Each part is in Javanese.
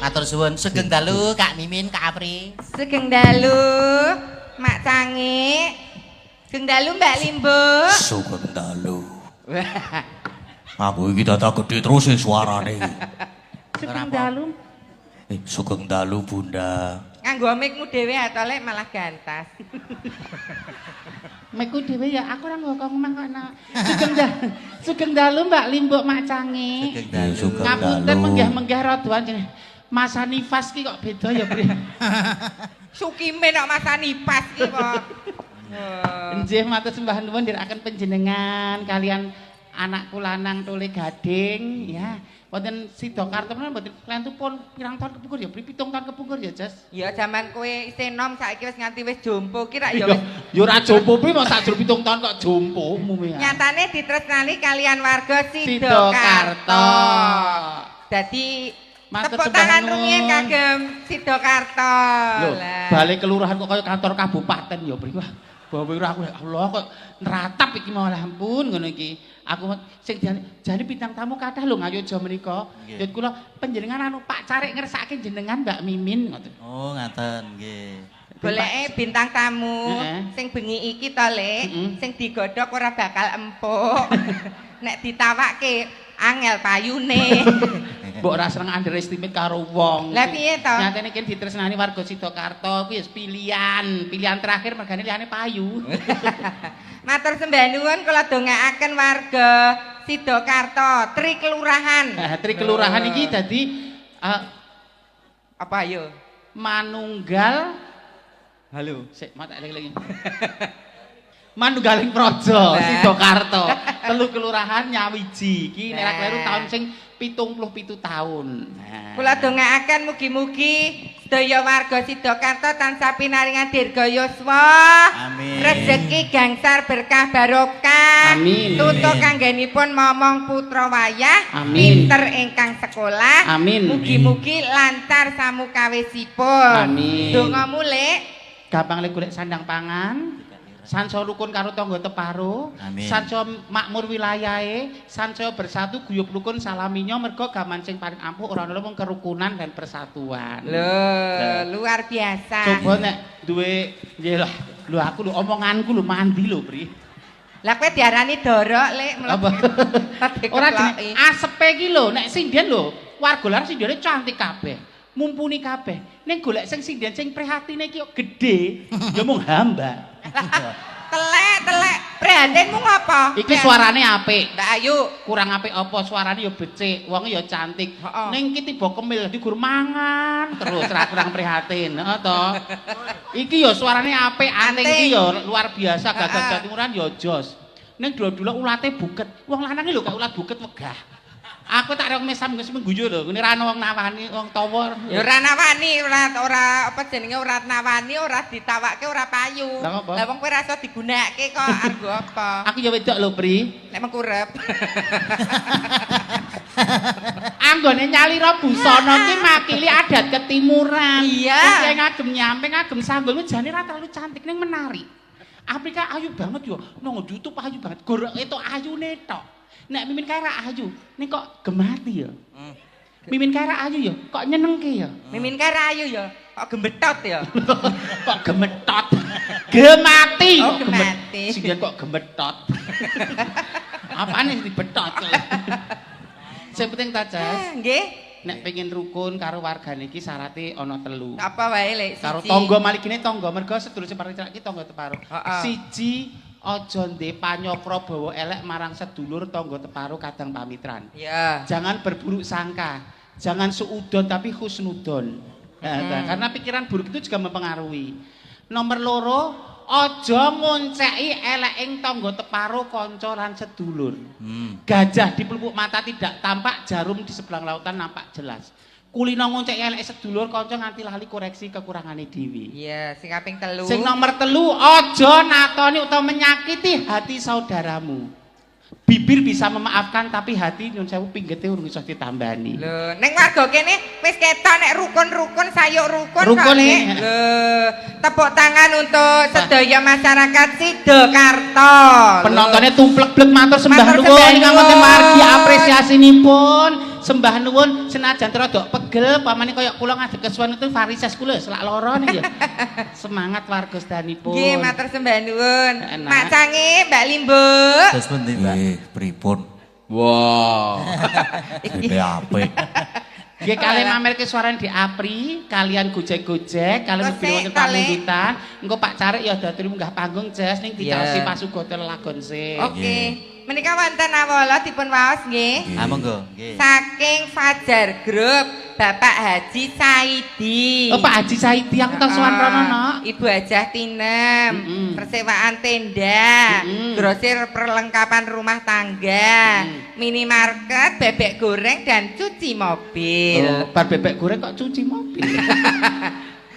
Matur suwun. Sugeng dalu Kak Mimin, Kak Apri. Sugeng dalu Mak Cange. Sugeng dalu Mbak Limbo. Sugeng dalu. Aku iki dadi gedhe terus suarane. Sugeng dalu. Sugeng dalu Bunda. Nganggo mikmu dhewe ato lek malah gantas. Meku dhewe ya aku ora ngokong mah kok ana. Sugeng dalu Mbak Limbuk Mak Cange. Sugeng dalu. Ngapunten menggah-menggah rodoan jeneng. Masa nifas ki kok beda ya, Bre. Sukime nek masa nipas ki kok. Nggih matur sembah nuwun ndherekaken panjenengan kalian anakku lanang Tole Gading ya. Wonten Sidokarto menawa mboten klentupun pirang tahun kepungkur ya, 7 tahun kepungkur ya, Jas. Ya jaman kowe isih nom saiki wis nganti wis jompo ki rak ya wis. Ya ora jompo pi mau sak jero 7 tahun kok jompo umume. Nyatane ditresnani kalian warga Sidokarto. Sidokarto. Dadi tepuk tangan rumiyin kagem Sidokarto. Lho, balik kelurahan kok kaya kantor kabupaten ya, Bri. Wah, bawa aku ya Allah kok neratap iki malah ampun ngono iki. Aku sing jane bintang tamu kathah lho ngayo aja menika. Yut kula panjenengan anu Pak Carik ngersakake jenengan Mbak Mimin ngoten. Oh, ngaten nggih. Goleke bintang tamu sing bengi iki to, Lek, sing digodhog ora bakal empuk. Nek ditawakke angel payune. Mbok ora seneng underestimate karo wong. Lah piye to? Nyatane kene ditresnani warga Sidokarto kuwi pilihan terakhir mergane liyane payu. Matur sembah nuwun kula dongaaken warga Sidokarto, Tri Kelurahan. Tri Kelurahan iki dadi apa yo? Manunggal. Halo. Sik, mak tak eling. Manunggaling Praja Sidokarto. 3 kelurahan nyawiji. Iki nek kleru taun sing 77 tahun. Kula dongaaken mugi-mugi sedaya warga Sidokarto tansah pinaringan dirga yuswa. Amin. Rezeki gangsar berkah barokah. Amin. Tutuk kanggenipun momong putra wayah. Amin. Pinter ingkang sekolah. Amin. Mugi-mugi lancar samukawisipun. Amin. Donga mulih Gampang lek golek sandang pangan. Sanso rukun karo tangga teparo, sanso makmur wilayahe, sanso bersatu guyub rukun salaminya mergo gaman sing paling ampuh ora ana mung kerukunan dan persatuan. Lho, luar biasa. Coba nek duwe nggih lah. Lho aku lho omonganku lho mandi lho, Bri. Lah kowe diarani dorok, Lek. Ora jenenge asepe iki lho, nek sinden lho, warga lan sindene cantik kabeh. Mumpuni kabeh. Ning golek sing sinden sing prihatine iki kok gedhe, ya mung hamba. Telek, prihatinmu ngopo? Iki suarane apik. Ndak ayu. Kurang apik apa suarane ya becik, wonge ya cantik. Ning iki tiba kemil dadi gur mangan terus ora kurang prihatin, heeh to. Iki ya suarane apik, anting iki ya luar biasa, Gagak Jawa Timuran ya jos. Ning dula-dula ulate buket. Wong lanange lho gak ulat buket wegah. Aku tak rek mesam mengguyu lho, ngene ra ana wong nawani, wong tawa. Ya ora nawani, ora apa jenenge ora nawani, ora ditawakke ora payu. Lah wong kowe ra iso digunakake kok argo apa? Aku ya wedok lho, Pri. Nek mengkurep. Anggone nyalira busana ki makili adat ketimuran. Iya. Sing ngagem nyampe, ngagem sanggul jane ra terlalu cantik ning menari. Afrika ayu banget yo, nang YouTube ayu banget. Gorok itu ayune tok. Nek Mimin kae ra ayu, ning kok gemati ya. Mimin kae ra ayu ya, kok nyenengke ya. Mimin kae ra ayu ya, kok gembetot ya. Kok gemetot. Gemati. Oh, gemati. Sing kok gemetot. Apane dibetot. Sing penting ta, Jas. Nggih. Nek pengen rukun karo wargane iki syaraté ana 3. Apa wae, Lek? Karo tangga maligine tangga mergo sedulur separek iki tangga teparo. Siji aja ndek panyokro bawa elek marang sedulur tangga teparo kadang pamitran. Iya. Jangan berburuk sangka. Jangan suudon tapi husnudon. Karena pikiran buruk itu juga mempengaruhi. Nomor 2, aja ngonceki eleking tangga teparo kanca lan sedulur. Gajah di pelupuk mata tidak tampak, jarum di sebelah lautan nampak jelas. Kulino ngonceki elek sedulur kanca nganti lali koreksi kekurangane dhewe. Iya, sing kaping 3. Sing nomor 3, aja natoni utawa menyakiti hati saudaramu. Bibir bisa memaafkan tapi hati nyun sewu pinggete urung iso ditambani. Lho, ning warga kene wis ketok nek rukun-rukun sayuk rukun kok. Lho, tepuk tangan untuk sedaya masyarakat Sidokarto. Penontonnya tumplek-blek matur sembah nuwun ingkang wonten margi apresiasinipun. sembah nuwun senajan rada pegel pamane kaya kula ngadeg kesuwen itu varises kula selak lara nih ya. Semangat warga sedanipun. Nggih, matur sembah nuwun. Enak. Mak Cange, Mbak Limbuk. Terus pundi, Mbak? Pripun? Wow. Iki apik. Nggih kalian mamerke suarane di Apri, kalian gojek-gojek, kalian Kok mobil wonten sik, Kale? pamungkutan. Engko Pak Carik ya dadi munggah panggung jas ning ditaosi Iya. pasuga Lagon sik. Oke. Menika wonten awala dipun waos nggih. Ah monggo, nggih. Saking Fajar Group, Bapak Haji Saidi. Oh Pak Haji Saidi aku tau sowan rono no. Ibu Hajah Tinem, persewaan tenda, grosir perlengkapan rumah tangga, minimarket, bebek goreng dan cuci mobil. Oh, bar bebek goreng kok cuci mobil.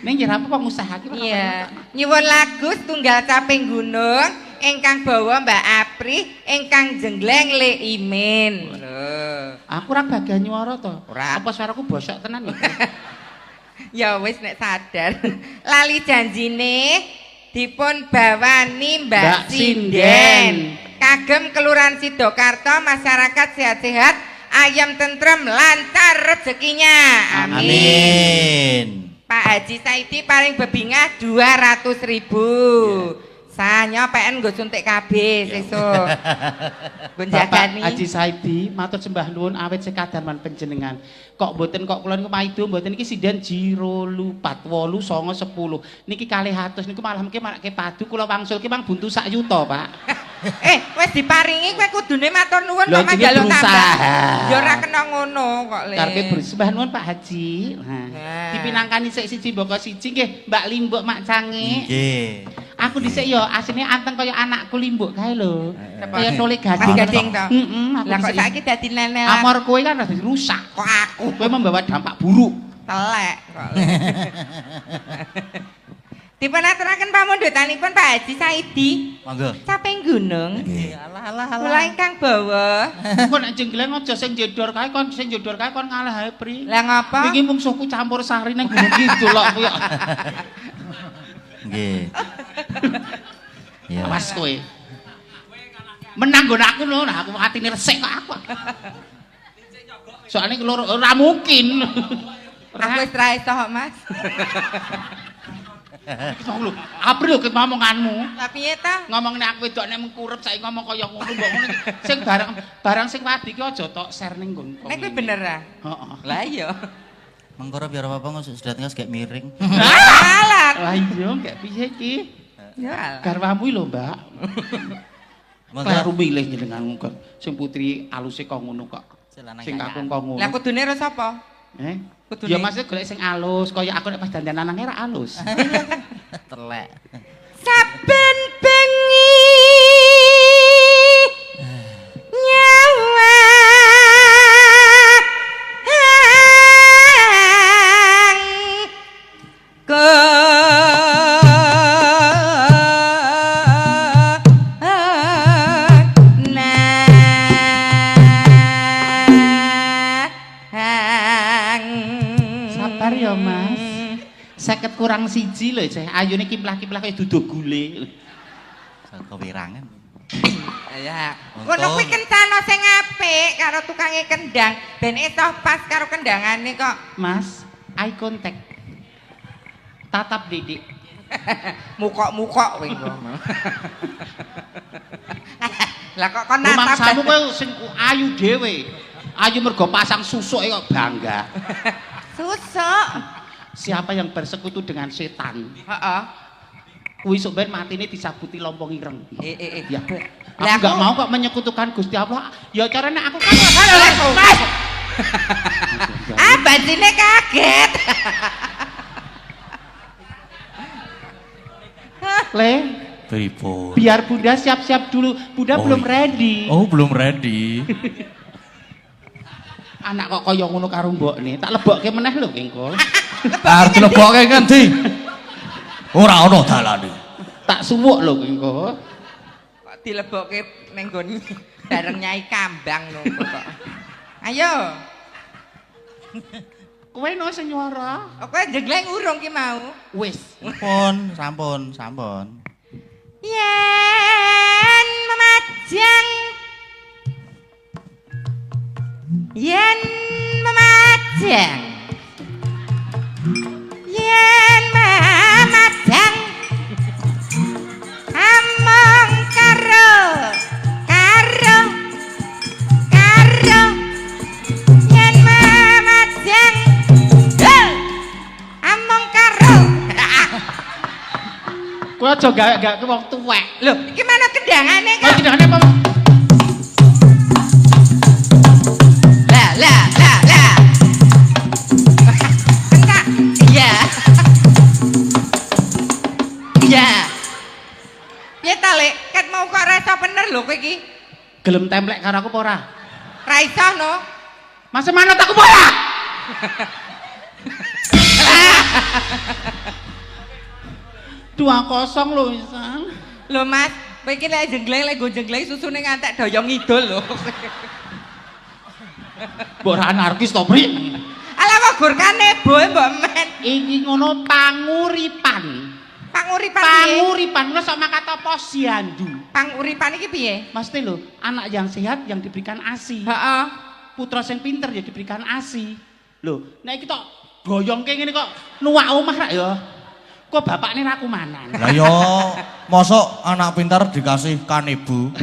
Ning ngira apa pengusaha ki. Iya. Nyuwun lagu Tunggal Caping Gunung ingkang bawa Mbak Apri, ingkang jenggleng Le Imin. Lho. Aku ora bagian nyuara to. Ora. Apa suaraku bosok tenan ya? Ya wis nek sadar. Lali janjine dipun bawani Mbak Mbak Sinden. Sinden. Kagem Kelurahan Sidokarto, masyarakat sehat-sehat, ayam tentrem, lancar rezekinya. Amin. Amin. Pak Haji Saidi paling bebingah 200.000. Sanya PN nggo suntik KB sesuk. Nggo jagani. Bapak Haji Saidi matur sembah nuwun awet sekadarman panjenengan. Kok mboten kok kula niku maido mboten iki sinden jiro 4 8 9 10. Niki 200 niku malah mengke marake padu kula wangsulke mang buntu sak yuta, Pak. Wis diparingi kowe kudune matur nuwun Lho, kok jenenge manjaluk tambah. berusaha. Ya ora kena ngono kok Le. Karepe bersembah nuwun Pak Haji. Nah, dipinangkani sik siji mboko siji nggih Mbak Limbuk Mak Cange. Nggih. Aku dhisik ya asline anteng kaya anakku Limbuk kae lho. Siapa? Kaya tole Mas gading. Gading to. Heeh, aku Lah kok dhisik. saiki dadi nenel. Amor kowe kan dadi rusak. Kok aku Kowe membawa dampak buruk. telek kok Le. Dipun aturaken pamundutanipun Pak Haji Saidi. Monggo. Caping gunung. Nggih. Alah. Kula ingkang bawa. Kok nek jenggleng aja sing jedor kae kon sing jedor kae kon ngalah ae, Pri. Lah ngapa? Iki mungsuhku campur sari ning gunung kidul kok kowe. Nggih. Iya. Awas kowe. Menang nggon aku lho, nah aku atine resik kok aku. Soalnya keloro ora mungkin. Aku wis ra iso kok, Mas. Lho, April ket ngomonganmu. Lah piye ta? Ngomong nek aku wedok nek mengkurep saiki ngomong kaya ngono mbok ngono iki. Sing barang sing wadi ki aja tok share ning nggon. Nek kuwi bener ah. Heeh. Lah iya. Mengkoro biar apa-apa nggak sudah tinggal kayak miring. Alah. Lah iya gak piye iki. Ya. Garwamu lho, Mbak. Monggo. Karo milih jenengan kok. Sing putri aluse kok ngono kok. Sing kakung kok ngono. Lah kudune ro sapa? Kudune. Ya maksudnya golek sing alus, kaya aku nek pas dandanan nang ra alus. Telek. Saben bengi nyawa Sabar ya, Mas. 50 kurang siji lho, Ceh. Ayune kimplah-kimplah kaya duduk gule. Kewirangan. Ya. Ngono kuwi kencana sing apik karo tukange kendang, ben iso pas karo kendangane kok. Mas, eye contact. Tatap Didik. Mukok-mukok kowe kok. Lah kok kon natap. Mangsamu kowe sing ayu dhewe. Ayu mergo pasang susuk kok bangga. Susuk. Siapa yang bersekutu dengan setan? Heeh. Kuwi sok ben matine disabuti lompong ireng. Ya. Lah, Aku enggak aku- mau kok menyekutukan Gusti Allah. Ya carane aku kan Mas. Ah, bajine kaget. Le, Pripun? biar Bunda siap-siap dulu. Bunda Oh, belum iya. ready. Oh, belum ready. Anak kok kaya ngono karo mbokne. Tak lebokke meneh lho engko. Arep dilebokke ngendi? Ora ana dalane. Tak suwuk lho engko. Kok dilebokke ning nggon bareng Nyai Kambang nunggu kok. Ayo. Kowe no sing nyuara. Kowe jegleng urung ki mau. Wis. Sampun. Yen memajang yen Majang. Yen Majang among karo yen Majang among karo. Kowe aja gak ke wong tuwek. Lho, iki mana kendangane Kok kok? tidakane apa? Lah. Enggak. Iya. Iya. Piye ta, Lek? Ket mau kok ra iso bener lho kowe iki. Gelem templek karo aku apa ora? Ra iso no. Masa manut aku apa ora? 2-0 lho Isan. Lho Mas, kowe iki lek jenggleng susune ngantek doyong ngidul lho. Mbok ora anarkis to, Pri? Ala kok gur kanebo mbok men. Iki ngono panguripan. Panguripan piye? Panguripan lho sok makata posyandu. Panguripan iki piye? Mesti lho, anak yang sehat yang diberikan ASI. Heeh. Putra sing pinter ya diberikan ASI. Lho, nek iki tok goyongke ngene kok nuwak omah rak ya. Kok bapakne ra kumanan. Lah yo mosok anak pintar dikasih kanebo.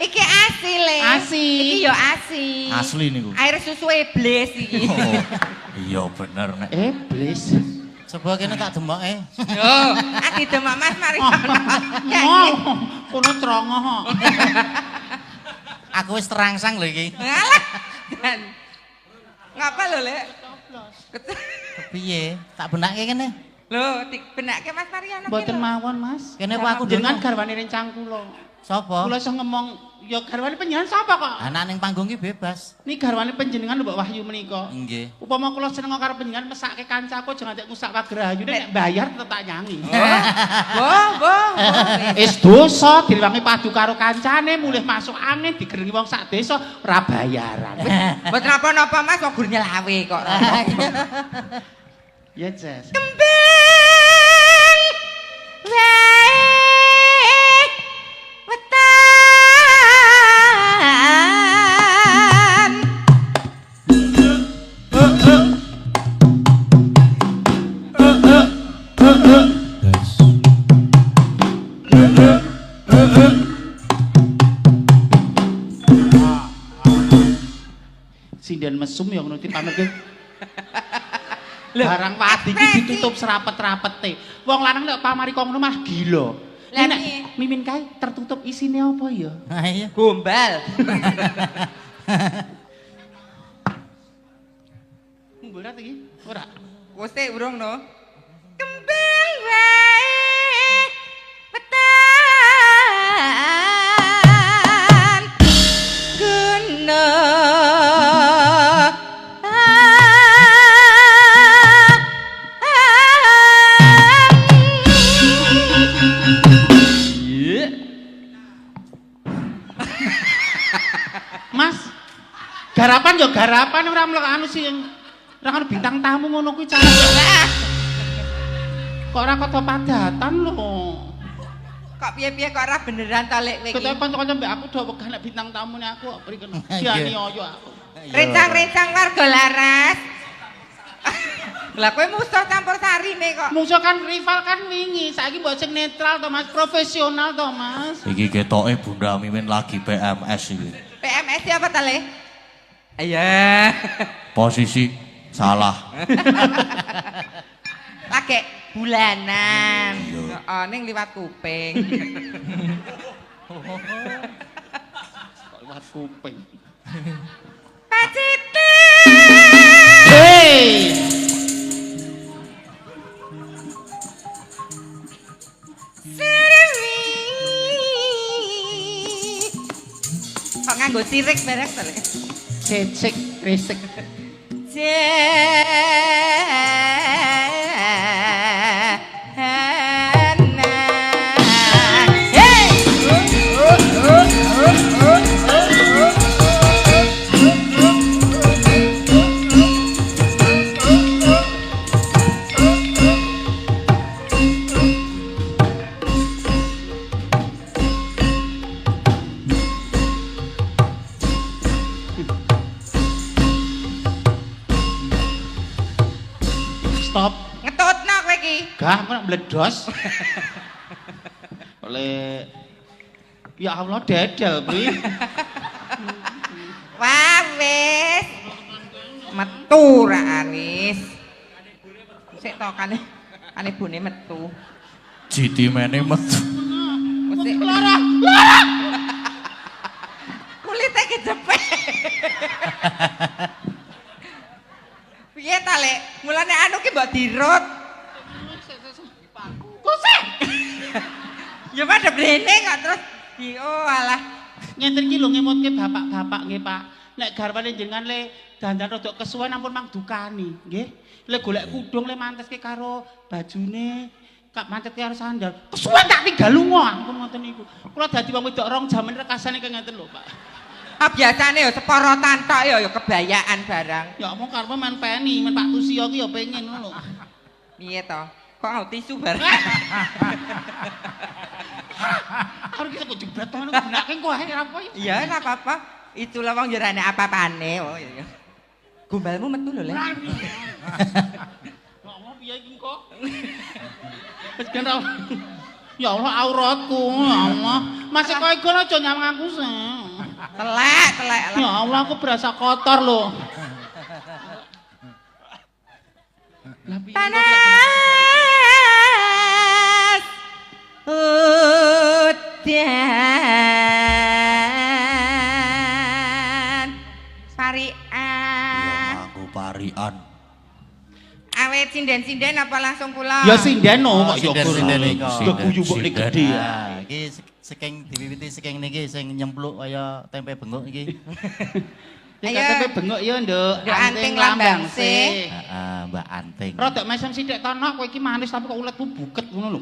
Iki ASI le. ASI. Iki yo ASI. Asli niku. Air susu iblis iki. Oh, iya bener nek. Iblis. Coba kene tak demoke. Yo, ati demak Mas mari. Oh, kono trongo. Aku wis terangsang lho iki. Ngalah. Dan ngapa lho, Lek? Piye? Tak benake kene. Lho, dibenakke Mas Mariano Mboten mawon, Mas. Kene apa aku Jenengan ndek? garwane rencang kula. Sapa? Kula iso ngomong ya garwane panjenengan sapa kok? Anak ning panggung ki bebas. Niki garwane panjenengan Mbak Wahyu menika. Nggih. Upama kula seneng karo panjenengan mesake kancaku jangan tek ngusak pagrahayu nek bayar tetep tak nyanyi. Boh. Is dosa direwangi padu karo kancane mulih masuk angin digerengi wong sak desa ora bayaran. Mboten napa-napa Mas kok gur nyelawe kok. Ya, Jas. Kembang wae wetan. Sinden mesum ya ngono dipamerke. Barang padi iki ditutup serapet-rapete. Wong lanang nek pamari kok ngono malah gila. Lah, Nek piye? mimin kae tertutup isine apa ya? Ha iya. Gombal. Mburat iki ora. Wes urung no. Kembang wae wetan. Guna Mas, garapan ya garapan ora mlek anu sih ora kan bintang tamu ngono kuwi cara. Kok ora kota padatan lho. kok piye-piye kok ora beneran ta Lek kowe iki. Ketok kanca-kanca mbek aku do wegah nek bintang tamune aku kok mriki diani oyo aku. Rencang-rencang warga laras. Lah kowe musuh campur sarine kok. Musuh kan rival kan wingi, saiki mbok sing netral to Mas, profesional to Mas. Iki ketoke Bunda Mimin lagi PMS iki. PMS apa ta Le? Iya. Posisi salah. Lagi bulanan. Heeh, ning liwat kuping. Kok liwat kuping. Pacite. Hei. Seremi. Kok nganggo sirik bareng to Le? Cecek, resek. stop. Ngetutno kowe iki. Gah, kok meledos. Oleh ya Allah dedel, Pri. Wah, wis. Metu ra Anis. Sik to kane bone metu. Jiti meneh metu. Mesti Lara. kulite kejepit. Piye ta, Lek? Mulane anu ki mbok dirut. Kusik. Ya padha brene kok terus oh alah. Ngenten iki lho ngemotke bapak-bapak nggih, Pak. Nek garwane jenengan le dandan rada kesuwen ampun mangdukani, nggih. Le golek kudung le manteske karo bajune, kak manteske karo sandal. Kesuwen tak tinggal lunga ampun ngoten niku. Kula dadi wong wedok rong jaman rekasane kaya ngeten lho, Pak. Ah biasane ya seporotan tok ya kebayaan barang. Ya omong karepe men peni, men Pak Tusio ki ya pengen ngono. Piye to? Kok ngau tisu barang? Harus kita kok jebret ngono gunake kok ae apa ya? Iya, ora apa-apa. Itulah wong jarane apa-apane. Oh iya. Gombalmu metu lho, Lek. Ya Allah piye iki kok? Wis kan ya Allah auratku, ya Allah. Masih kowe iku aja nyamang aku sih. Telek lah. Ya Allah aku berasa kotor loh. Panas udan parian. Aku parian. Awet sinden-sinden apa langsung pulang? Ya sindeno kok ya sinden iki. Ya guyu kok nek gedhe ya. Ah, iki saking diwiwiti saking niki sing nyempluk kaya tempe bengok iki. Nek Ayo. kate bengok ya, Nduk. Nduk Anting Lambang sih. Heeh, Mbak Anting. Rodok mesem sithik tono kowe iki manis tapi kok uletmu buket ngono lho.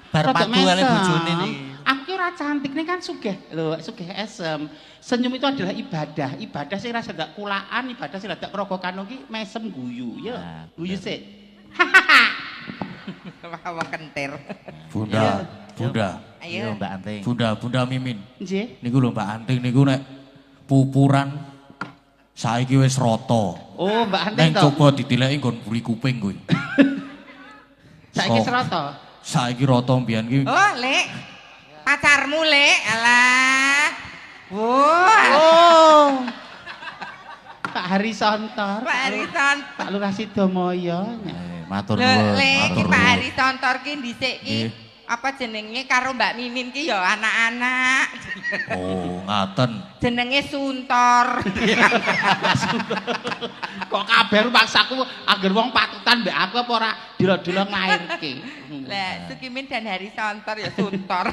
Bar Rodok padu kali mesem. bojone niki. Aku ki ora cantik nih kan sugih. Lho, sugih esem. Senyum itu adalah ibadah. Ibadah sing rasa dak kulaan, ibadah sing dak progokan ki mesem guyu. Ya, Nah, guyu sik. Wah kentir. Bunda, Bunda. Ayo. Iya, Mbak Anting. Bunda Mimin. Nggih. Niku lho Mbak Anting niku nek pupuran saiki wis rata. Oh, Mbak Anting Neng to. coba ditileki nggon buri kuping kuwi. Saiki Sok. serata. Saiki rata mbiyen ki. Oh, Lek. Pacarmu, Lek. Alah. Wah. Oh. Pak Hari Sontor. Pak Arisan. Pak Lurah Sidomaya. Matur Lho, nuwun. Lek, Matur Pak nuwun. Ari Tontor ki dhisik ki Nggih. apa jenenge karo Mbak Mimin ki ya anak-anak. Oh, ngaten. Jenenge Suntor. Kok kabeh maksaku agar wong patutan mbek aku apa ora dilo-dilo nglairke. Lah, Sukimin dan Hari Sontor ya Suntor.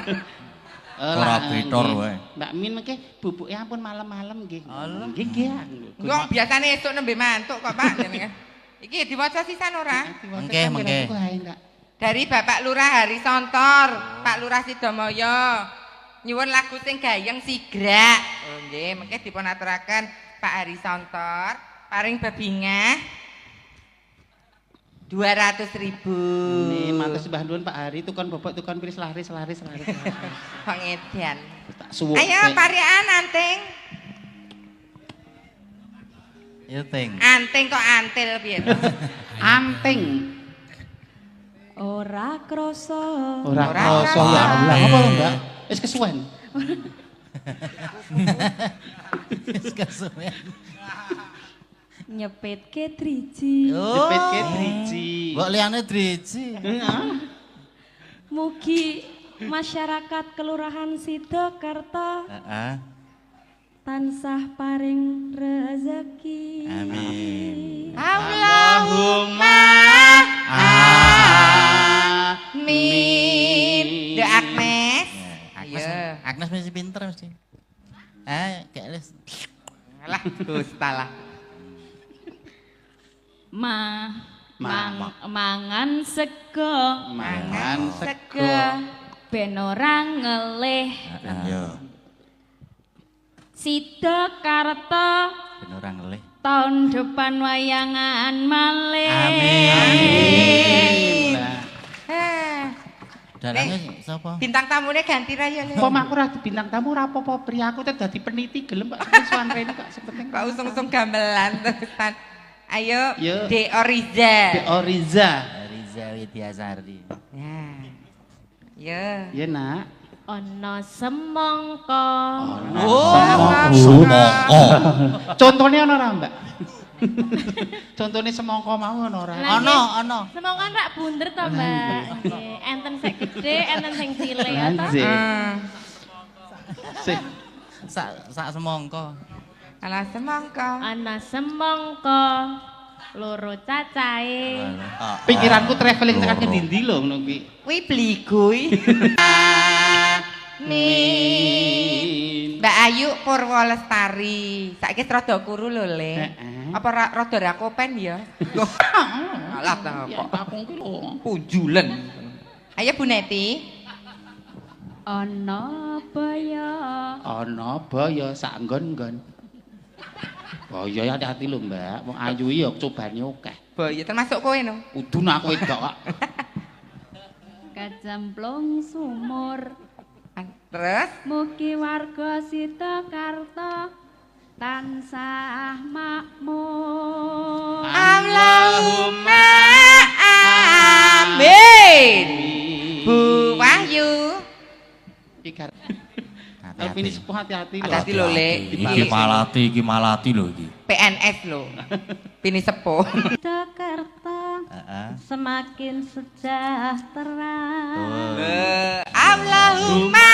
Ora bitor wae. Mbak Min mengke bubuke ampun malam-malam nggih. Allah. Nggih nggih. Wong biasane esuk nembe mantuk kok, Pak jenenge. Iki diwaca sisan ora? Mengke, mengke. Dari Bapak Lurah Hari Sontor, Pak Lurah Sidomaya. Nyuwun lagu sing gayeng sigrak. Oh nggih, mengke dipun aturaken Pak Hari Sontor, paring bebingah 200.000. Nih, matur sembah nuwun Pak Hari tukon bobok tukon piris laris. Pengedan. Tak suwuk. Ayo parian Anting. Ya Ting. Anting kok antil piye to? Anting. Ora krasa Ora Ora krasa krasa. ya Allah. Apa lho, Mbak? Wis kesuwen. Wis kesuwen. nyepitke driji. Jepitke driji. Mbok liyane driji. Heeh. Mugi masyarakat Kelurahan Sidokerto Heeh. tansah paring rezeki. Amin. Allahumma amin. Dek Agnes. Agnes, Iya. Agnes masih pinter mesti. Kayak les. Alah, Gusta lah. Mangan sego Mangan sego. ben ora ngelih. Yo, Sidokerto ben ora ngelih. tahun depan wayangan malih. Amin. Eh, Dalange sapa? bintang tamunya ganti raya Le. Kok aku ora bintang tamu ora apa-apa pri aku teh dadi peniti gelem Pak suwan rene kok sepenting Kok usung-usung gamelan terusan. Ayo, Yo. De Oriza. De Oriza. Riza Widyasari. Nah. Yo. Ya nak. Ana semangka. Semongko. Contohnya ana ora, Mbak? Contohnya semongko mau ana ora? Lah, Ono. Semangka rak bunder to, Mbak. Nggih, enten sing gedhe, enten sing cilik ya to. Anjir. Sih. Sak semongko. Alah semangka. Ana semangka loro cacahe. Pikiranku traveling tekan ngendi lho ngono kuwi. Kuwi bliguy. Min. Mbak Ayu Purwolestari. Saiki rada kuru lho, Le. Heeh. Apa rada ra kopen ya? Alah ta kok. Aku ki lho. Punjulen. Ayo Bu Neti. Ana baya. Ana baya sak nggon-nggon. Baya ya hati-hati lho, Mbak. Wong ayu ya cobane akeh. Boyo termasuk kowe no. Udun aku wedok kok. Kacemplung sumur. Terus Mugi warga Sitakarta tansah makmur. Allahumma amin. Bu Wahyu. Iki Hati-hati. Alvini sepuh hati-hati lho. Hati-hati lho, Le. Iki malati lho iki. PNS lho. Pini sepuh. Sitakarta Heeh. semakin sejahtera. Allahumma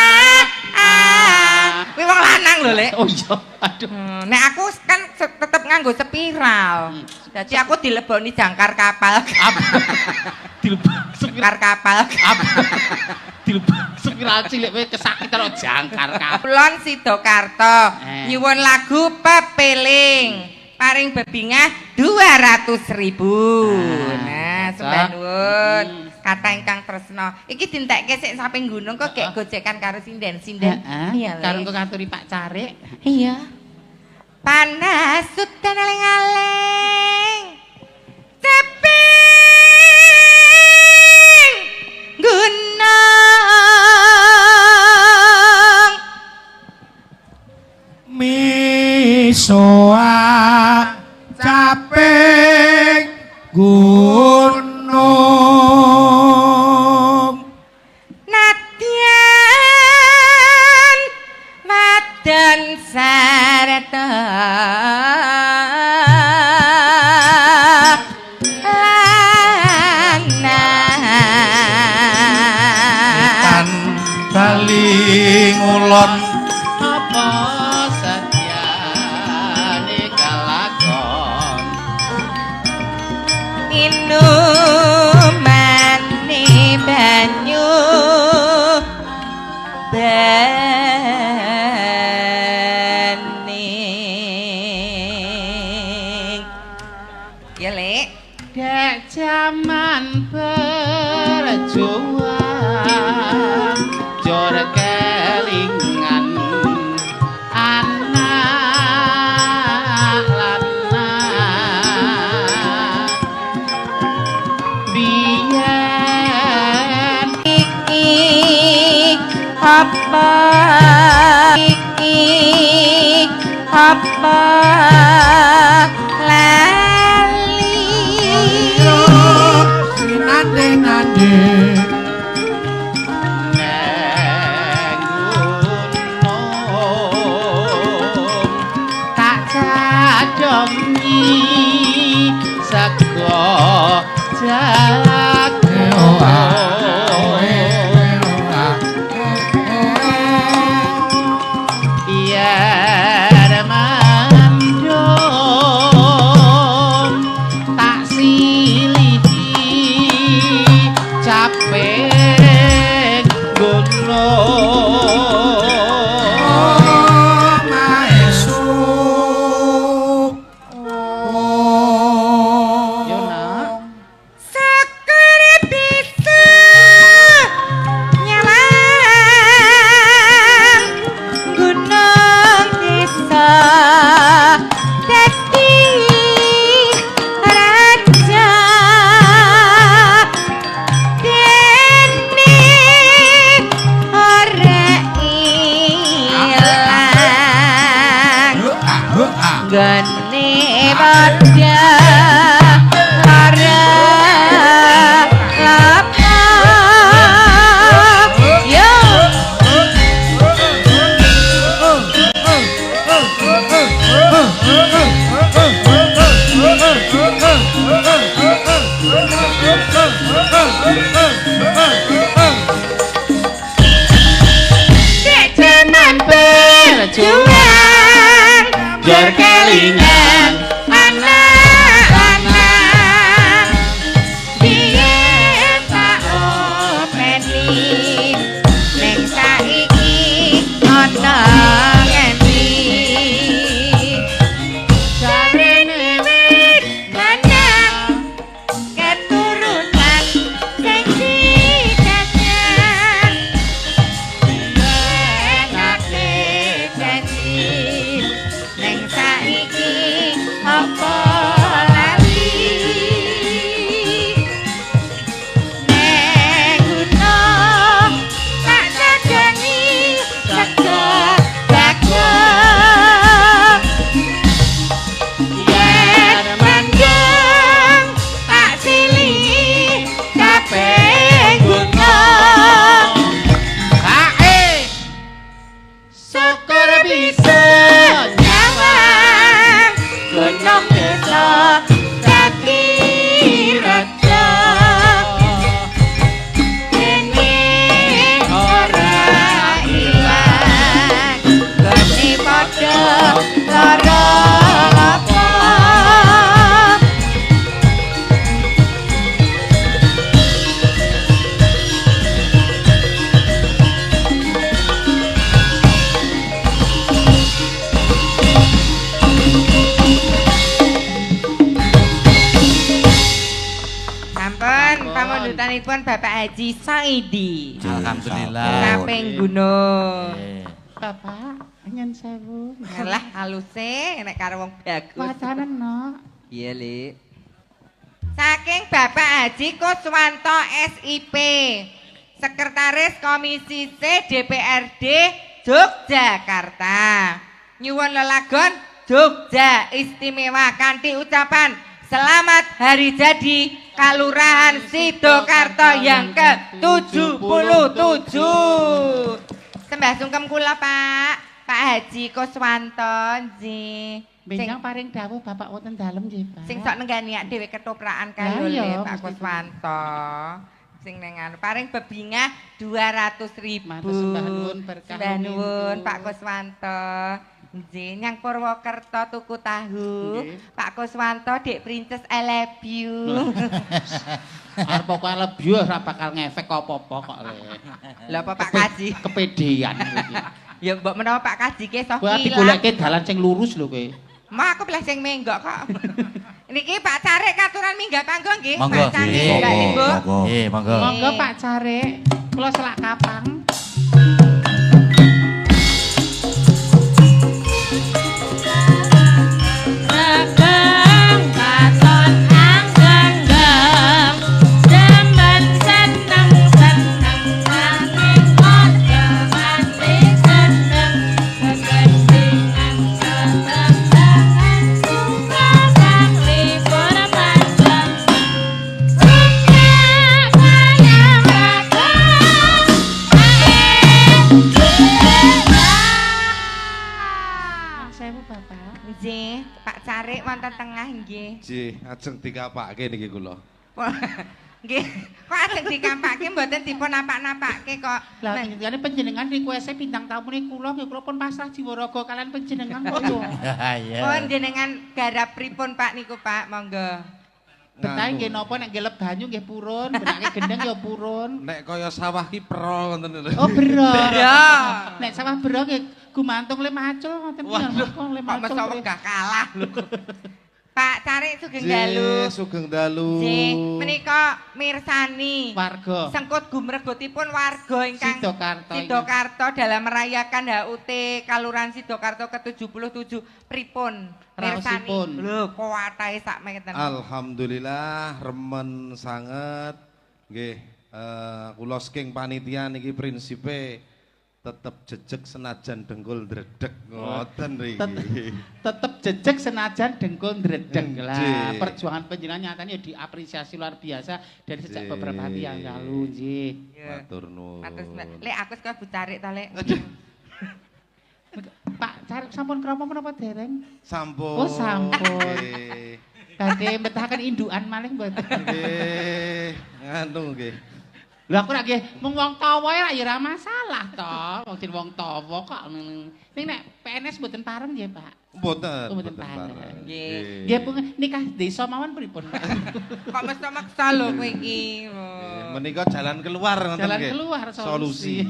kuwi wong lanang lho, Le. Oh iya, aduh. Nek aku kan tetep nganggo spiral. Jadi aku dileboni jangkar kapal. Dilebak Jangkar kapal. spiral cilik kowe kesakitan karo jangkar kabeh. Kulon Sidokarto nyuwun lagu pepeling. Paring bebingah 200.000. Nah, sembah nuwun. Kata ingkang tresna. Iki dintekke sik samping gunung kok gek gojekan karo sinden-sinden. Heeh. Le. Karo engko katuri Pak Carik. Iya. Panas sudan aling-aling. Teping gunung. Misoa capek gunung. Nadyan wadan sarta lanang Bali ngulon Apa satyane kalakon. inumane banyu bening ya Lek. Dek jaman berjuang jor kelingan anak lanang biyen Iki apa lali sinande-nande neng gunung tak cadongi sego yen mandum tak siliki capek gunung yo nak sakare bisa Dek jaman berjuang jor kelingan anak-anak biyen tak openi ning saiki ana ngendi jarene wit menang keturunan sing dicacah ngate janji ning saiki apa lali ning gunung tak jajani jaga-jaga yen manjang tak silih kabeh gunung kae syukur bisa nyawang gunung desa dadi raja ini ora ilang geni padha lara apa sampun pamundutanipun Bapak Haji Saidi Alhamdulillah. kaping gunung. Bapak nyen sewu Alah haluse nek karo wong bagus. wacanen no Iya, Lik. Saking Bapak Haji Kuswanto SIP, Sekretaris Komisi C DPRD Yogyakarta. Nyuwun lelagon Jogja Istimewa kanthi ucapan Selamat Hari Jadi Kalurahan Sidokarto yang ke-77. Sembah sungkem kula, Pak Haji Kuswanto nggih. Benjang paring dawuh Bapak wonten dalem nggih, Pak. Sing sok nenggani dhewe ketoprakan karo Lah iya, le Pak mesti Kuswanto. Sing neng anu paring bebingah 200.000. Matur sembah nuwun berkah. Sembah nuwun Pak Kuswanto. Nggih, nyang Purwokerto tuku tahu. Nggih. Pak Kuswanto Dik Princess I love you. Arep pokoke lebih ora bakal ngefek apa-apa kok le. Lha apa Pak Kaji? Kepedean iki. Ya mbok menawa Pak Kaji ke sok Kowe ilang. digoleke dalan sing lurus lho kowe. Ma aku pilih sing menggok kok. Niki Pak Carik katuran minggah panggung nggih. Monggo. Pak Carik Nggih, enggak nih, Bu? Nggih, monggo. Monggo Pak Carik, kula selak kapang. Regeng katon anggenggeng demen seneng-seneng nanging aja nganti seneng kegendingan ketembangan suka kang libur panjang punya kaya Sewu Bapak. Nggih, Pak Carik wonten tengah nggih. Nggih, ajeng dikapake niki kula. Nggih, kok ajeng dikampake mboten dipun napak-napake kok. Lah ngene panjenengan request bintang tamune kula nggih kula pun pasrah jiwa raga kalian panjenengan kok yo. Iya. Pun jenengan garap pripun Pak niku Pak, monggo. Betahe nggih napa nek ngelep banyu nggih purun, benake gendeng ya purun. Nek kaya sawah ki pro ngoten lho. Oh bero. Bero. Nek sawah bero nggih gumantung le macul ngoten kok le Kok macul. meso wegah kalah lho. Pak Carik sugeng dalu. Nggih, sugeng dalu. Nggih, menika mirsani warga sengkut gumregotipun warga ingkang Sidokarto. Sidokarto dalam merayakan HUT Kalurahan Sidokarto ke-77 pripun mirsani Raosipun. lho kuwatahe sak meten. Alhamdulillah remen sanget. Nggih, kula saking panitia niki prinsipe tetep jejeg senajan dengkul ndredeg ngoten niki. tetep jejeg senajan dengkul ndredeg lah. Nggih. Perjuangan panjenengan nyatanya diapresiasi luar biasa dari sejak Nggih. beberapa hari yang lalu, nggih. Ya. Matur nuwun. Matur sembah. Lek aku suka Bu Carik ta Lek. Pak Carik sampun krama menapa dereng? Sampun. Oh, sampun. Nggih. Badhe mbetahaken indukan maling mboten. Nggih, nganu nggih. Lha aku nek nggih mung wong tawa ya ora masalah to. Wong jeneng wong tawa kok. Ning nek PNS mboten pareng nggih, Pak. Mboten. Mboten pareng. Nggih. Nggih, pun nikah desa mawon pripun, Pak? Kok meksa lho kowe iki. Menika jalan keluar ngoten Jalan nggih. keluar Solusi.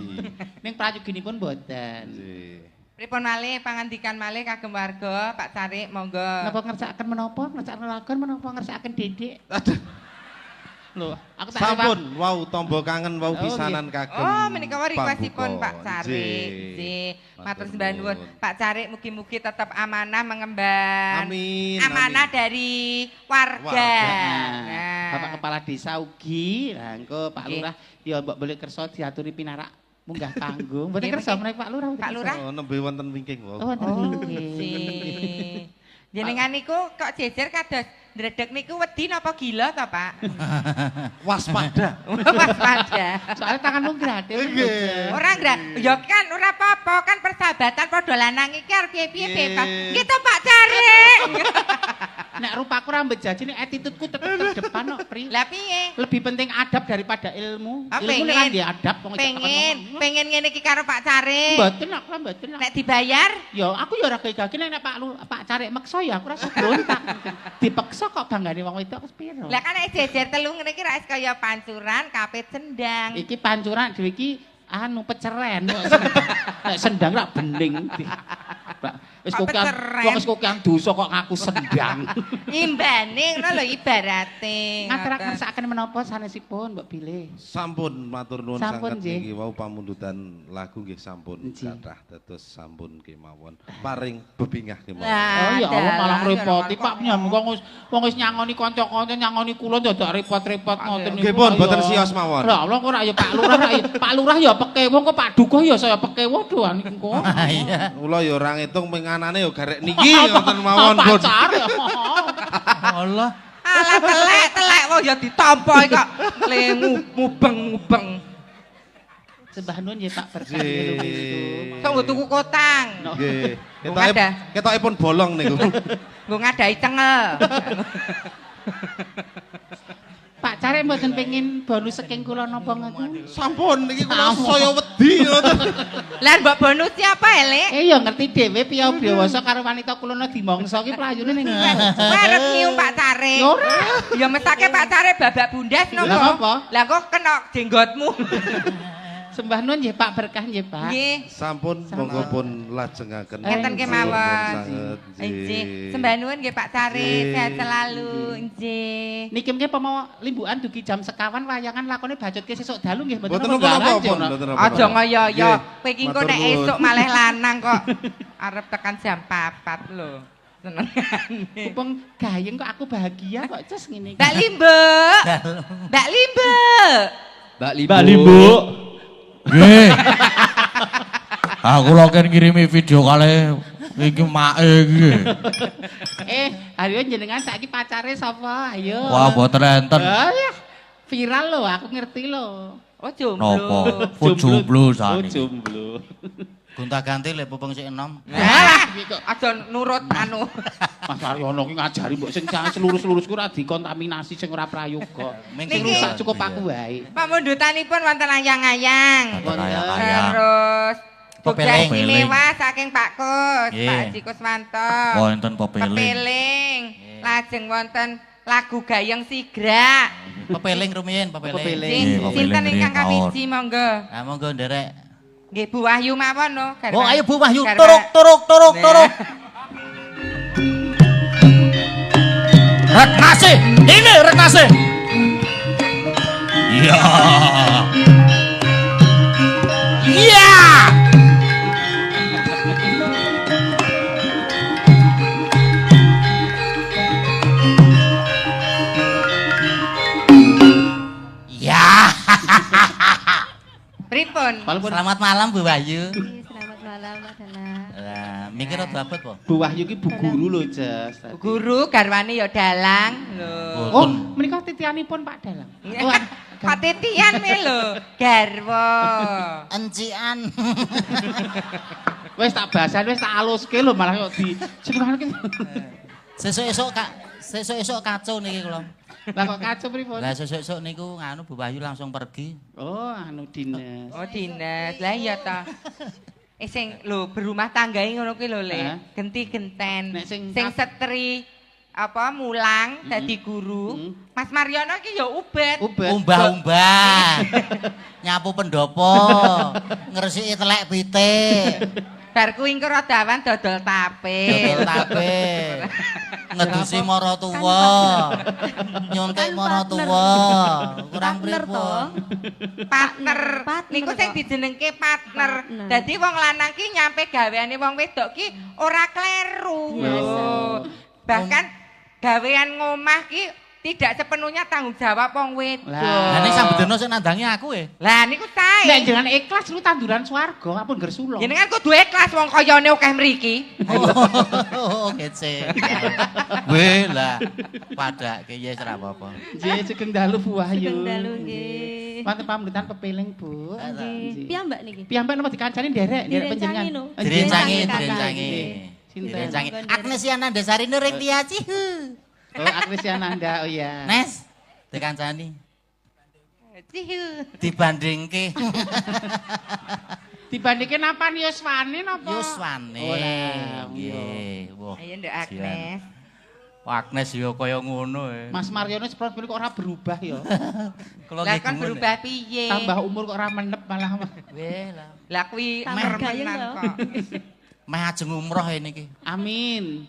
Ning prayoginipun mboten. Nggih. Pripun malih pangandikan malih kagem warga Pak Carik monggo. Napa ngersakaken menapa? Ngersakaken lagon menapa ngersakaken Dedek? Aduh, Lho, aku tak sampun wau tombo kangen wau Oh, pisanan kagem. Oh, menika requestipun Pambuka. Pak Carik. Nggih. Nggih, matur Matur sembah nuwun. nuwun. Pak Carik mugi-mugi tetap amanah mengemban. Amin. Amanah amin. dari warga. Warga. Nah. Bapak Kepala Desa ugi, lah engko Pak Nggih. Lurah ya mbok boleh kersa diaturi pinarak munggah panggung. Mboten Nggih, kersa nggih. menawi Pak Lurah. mboten Pak kersa. Lurah? Oh, nembe wonten wingking wau. Oh, wonten Oh, nggih. sih. Jenengan niku kok jejer kados ndredeg niku wedi napa gila to, Pak? Waspada. Waspada. Soalnya tanganmu gratis. Nggih. Ora ya kan ora apa-apa kan persahabatan padha lanang iki arep piye-piye Nggih. bebas. Gitu Pak Carik. Nek rupaku rambut jaji nek attitude-ku tetep terdepan kok, Pri. Lah piye? Lebih penting adab daripada ilmu. Ah, Ilmu nek pengen. nggih adab wong Pengen ngene iki karo Pak Carik. Mboten aku lah mboten. Nek dibayar Ya aku ya ora gagah nek Pak Carik meksa ya aku ora sebrontak. Dipeksa kok banggane wong wedok sepiro. lah kan nek jejer telu ngene iki ra wis kaya pancuran kapit sendang. Iki pancuran dhewe iki anu peceren. Nek sendang rak bening. Wis Kok kokean peceren? wong wis kokean dosa kok ngaku sendang. Imbane ngono lho ibarate. Ngaterak Ngoten. ngersakaken menapa sanesipun Mbok Bilih? Sampun matur nuwun Sampun, sanget nggih. niki wau pamundutan lagu nggih sampun Nggih. kathah dados sampun kemawon. Paring bebingah kemawon. Oh ya Allah malah dalah, repoti ya, Pak nyambung wong wis nyangoni kanca-kanca nyangoni kula dadak repot-repot ngoten Nggih pun boten sios mawon. Lah Allah kok ora ya Pak Lurah Pak Lurah ya pekewo kok Pak Dukuh ya saya pekewo doan niku. Iya. Kula ya ora ngitung penganane ya garek niki ngoten mawon pun. Pacar. Allah. Alah telek wong ya ditampa kok. Le mubeng-mubeng. Sembah nuwun nggih Pak berkah Nggih. niku itu. Sok nggo tuku kotang. Nggih. Ada. Ketokipun bolong niku. Nggo ngadahi cengel. Pak Carik mboten pengin bonus saking kula napa ngoten? Sampun niki kula saya wedi ngoten. Lah mbok bonus siapa elek? Ya ngerti dhewe piye brewasa karo wanita kulona dimongso ki playune ning Arep nyium Pak Carik. Ya ora. Ya mesake Pak Carik babak bundas Lah nopo? apa? Lah kok kena jenggotmu. Sembah nuwun nggih Pak berkah nggih Pak. Nggih. Sampun monggo pun lajengaken. Ngeten kemawon. Sanget Nggih. Sembah nuwun nggih Pak Carik, Nggih. sehat selalu. Nggih. Niki mengke pamawa limbukan dugi jam sekawan wayangan lakone bajutke sesuk dalu nggih Boten napa? napa-napa Lanjut. pun. boten napa-napa. Aja ngoyo-yo. Nggih, Kowe iki engko matur nek nuwun. esuk malah lanang kok. Arep tekan jam 4 lho. Senengane. Mumpung gayeng kok aku bahagia kok ces ngene iki. Mbak Limbe. Mbak Limbe. Mbak Limbu. Nggih. Aku lho kan ngirimi video kali iki make iki. Ayo jenengan saiki pacare sapa? Ayo. Wah, mboten enten. Ah, ya. Viral lho, aku ngerti lho. Oh jomblo. Napa? Kok jomblo sane. jomblo. Gonta-ganti lek pupung sik enom. Alah, aja nurut anu. Mas Aryono ki ngajari mbok sing selurus-lurusku ora dikontaminasi sing ora prayoga. Ming Sing Niki. rusak cukup aku wae. Pamundutanipun wonten ayang-ayang. Ayang-ayang. Terus Pepeling. Bukti istimewa saking Pak Kus, Nggih. Pak Haji Kuswanto. Wonten pepeling. Pepeling. Lajeng wonten lagu Gayeng Sigrak. Pepeling rumiyin, pepeling. Pepeling. Nggih, Nggih, pepeling sinten ingkang nggih, mawon. kawiji monggo. Ah monggo nderek. Nggih Bu Wahyu mawon no. Oh ayo Bu Wahyu Garwa- turuk turuk turuk Nah. turuk. Rek nasi. Ini rek nasi. Iya. Iya. Ya. Pripun? Selamat malam Bu Wahyu. Selamat malam Pak Dana. Lah, mikir rada abot po. Bu Wahyu ki bu guru lho, Jas. Bu Guru garwane ya dalang lho. Oh, menika titianipun Pak Dalang. Oh, Patitian me lho, garwa. Encian. wis tak bahasan, wis tak aluske lho malah kok di jenengan ki. Sesuk-esuk Kak sesuk-esuk kacau niki kula. Lah kok kacau pripun? Lah sesuk-esuk niku nganu Bu Wahyu langsung pergi. Oh, anu dinas. Oh dinas, lah iya ta. Sing lho berumah tanggae ngono kuwi lho Le, Hah? genti-genten. Nek sing Setri apa mulang dadi guru. Mas Mariono iki ya ubet. Ubet. Umbah-umbah. Nyapu pendopo. Ngresiki telek pitik. Bar kuwi engko rodawan dodol tape. Dodol tape. Ngedusi mara tuwa. Nyontek mara tuwa. Kurang Partner pripun? toh. Partner. Partner Niku sing kok. dijenengke partner. Partner. Dadi wong lanang ki nyampe gaweane wong wedok ki ora kleru. Biasa. Lho. Bahkan gawean ngomah ki tidak sepenuhnya tanggung jawab wong wedok. Lah nek sambedono sing nandangi aku Lah niku sae. Nek jenengan ikhlas lu tanduran swarga, ampun gersulo. Jenengan kudu ikhlas wong kayane akeh mriki. Oh, kece. Weh lah. Padake ya ora apa-apa. Nggih, Sugeng dalu Bu Wahyu. Sugeng dalu nggih. Wonten pamritan pepeling, Bu. Nggih. Piyambak niki. Piyambak napa dikancani nderek panjenengan. Direncangi no. Direncangi, Kakak. direncangi. Sinten? Direncangi. Agnes Yana Dasari Nur Tiaci. Oh, Agnes Yananda, oh iya. Nes, dikancani. Cihu. Dibandingke. Dibandingke napa Yuswani napa? Yuswane. Oh, lah, Nggih. Wah. Ayo Nduk Agnes. Wah, Agnes ya kaya ngono Mas Mariono sepro kok ora berubah ya. Kula Lah nggih kan gemen. berubah piye? Tambah umur kok ora menep malah. Weh lah. Lah kuwi Tambah gayeng mermenan lho. kok. Meh ajeng umroh niki. Amin.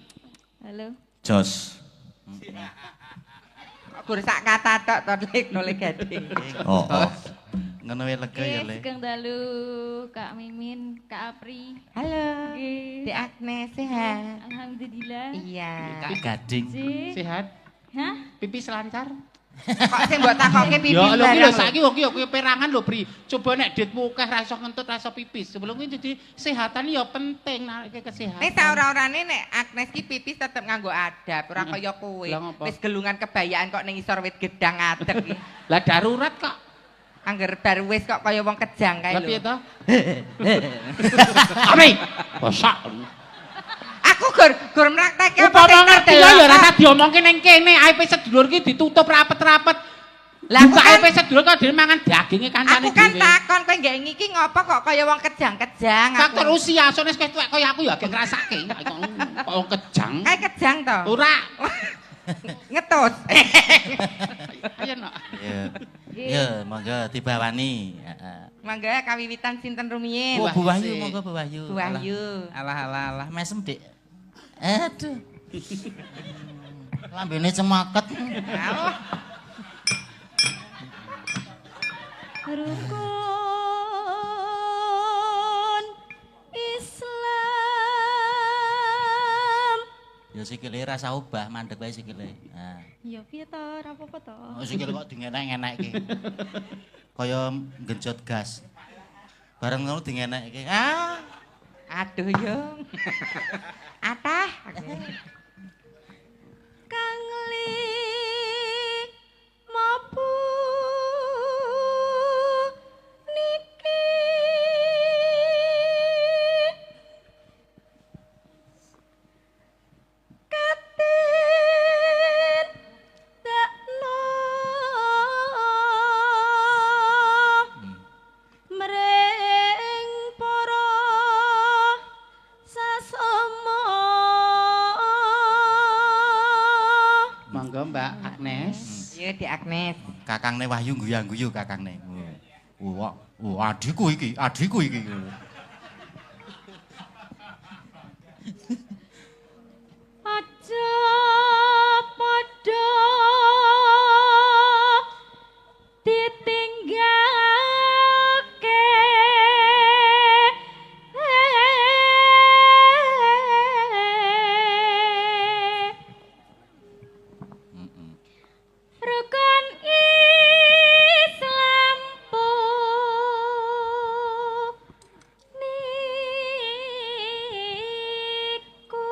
Halo. Jos. Gur sak kata tok to lek noleh gading. Oh, oh. Ngono wae lega ya, Le. Sugeng dalu Kak Mimin, Kak Apri. Halo. Nggih. Dek Agnes sehat. Alhamdulillah. Iya. Kak Gading. Sih. Sehat? Hah? Pipis lancar? Kok sing mbok takoke pipis Ya lho ki lho barang lho. saiki wong ki ya kuwi perangan lho, Bri. Coba nek ditmu akeh ra iso ngentut ra iso pipis. Sebelum kuwi jadi kesehatan ya penting nek kesehatan. Nek saora-orane nek Agnes ki pipis tetep nganggo adab, ora kaya kowe. Lah ngapa? Wis gelungan kebayaan kok ning isor wit gedang adeg ki. Lah darurat kok. Angger bar wis kok kaya wong kejang kae Lah piye lho. to? Ami. Bosak. Aku gur mraktekke apa Upama sing ngerti tak ya delok, rasa Pak. diomongke ning kene aib sedulur ki ditutup rapet-rapet. Lah aku Buka kan- aib sedulur kok dhewe mangan daginge kancane Aku kan dhewe. takon kowe nggak ngiki ngopo kok kaya wong kejang-kejang Faktor aku. usia, soalnya wis tuwek kaya aku ya agak ngrasake. Kok wong kejang. Kae kejang to. Ora. Ngetut. Ayo no. Ya. Ya, monggo dibawani. Heeh. Mangga kawiwitan sinten rumiyin? Oh, Bu Wahyu, sih. monggo Bu Wahyu. Bu Wahyu. Alah, alah, alah, mesem, Dik. Aduh. Lambene cemaket. Alah. Rukun Islam. Ya sikile rasa ubah, mandek wae sikile. Nah, Ya piye to, ora apa-apa to. oh, sikile kok dingenek-ngenekke. Kaya genjot gas. Bareng ngono dingenekke. Ah, Aduh yo. Atah. Kang li mapu niki katin dakno mring para sasama. Monggo Mbak Agnes. Yo Dik Agnes. Kakangne Wahyu guyang-guyu kakangne. Wah, adikku iki, adikku iki. Aja padha ditinggalke rukun Islam niku.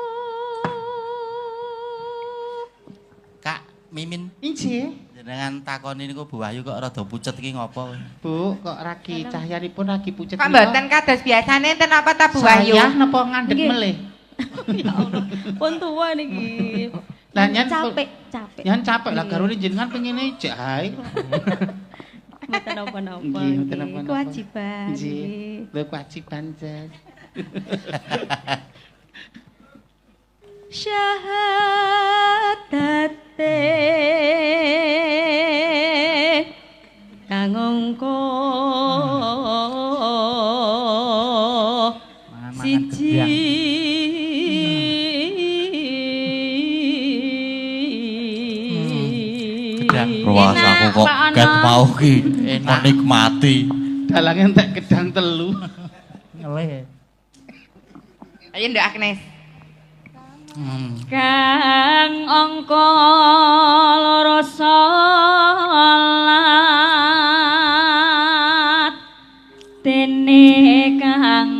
Kak Mimin, Injih. jenengan takoni niku Bu Wahyu kok rada pucet iki ngopo? Bu, kok ragi cahyanipun ragi pucet. Kok mboten kados biasane enten apa ta Bu Wahyu? Saya napa ngandhek Nggih. melih? Ya Allah, pun tua niki. Lah nyen capek. Nyen capek lah garwane jenengan pengine ijek hae. Mboten napa-napa. Nggih, mboten napa-napa. Kewajiban. Nggih, lho kewajiban, Jas. Syahadate kang angka siji Ruas aku kok ket mau ki menikmati. Dalange entek gedang telu. Ngelih. Ayo Nduk Agnes. kang angka loro salat dene kang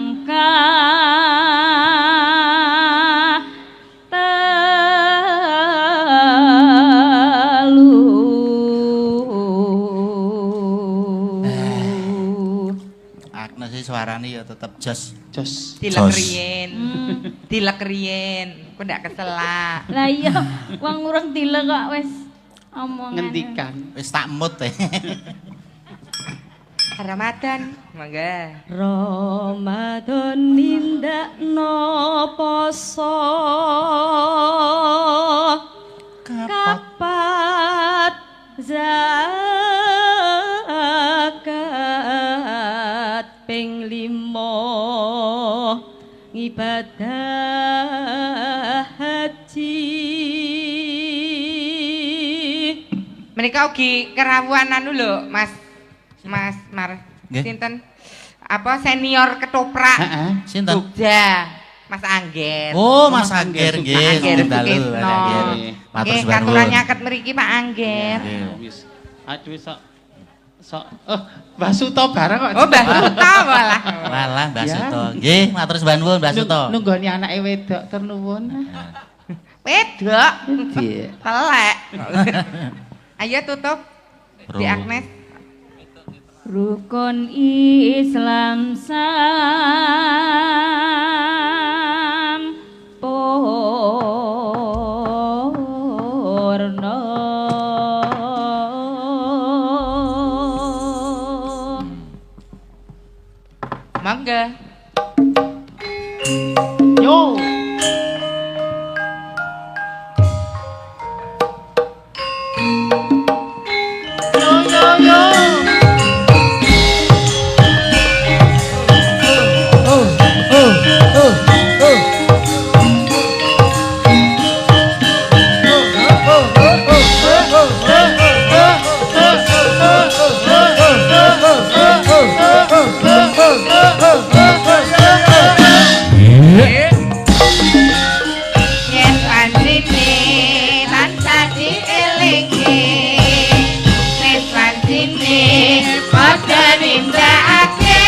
Agnes sih suarane ya tetep jos. Dilek riyen. Dilek riyen. Kok ndak keselak. Lah iya, wong urung dilek kok wis omongan. Ngendikan. Wis tak mut Ramadan, mangga. Ramadan nindakno poso kapat zakat ping 5 ibadah haji. Menika ugi kerawuan anu lho, Mas Nggih. sinten? Apa senior ketoprak Heeh. Sinten? Jogja, Mas Angger. Oh, Mas Angger nggih. Angger Dalu, Sukitno. Angger. Matur Nggih, suwun. katuran nyaket mriki Pak Angger. Wis. Aduh sok Mbah Suto bareng kok. Oh, Mbah Suto malah. Walah Mbak Ya. Suto. Nggih, matur suwun Mbak Suto. Nunggoni anake wedok tur nuwun. Wedok. Nggih. Telek. Ayo tutup. Di Agnes. Rukun Islam sampurna. Mangga. Yo. Yen pancine tansah dielingi. Wis pancine padha nindakake.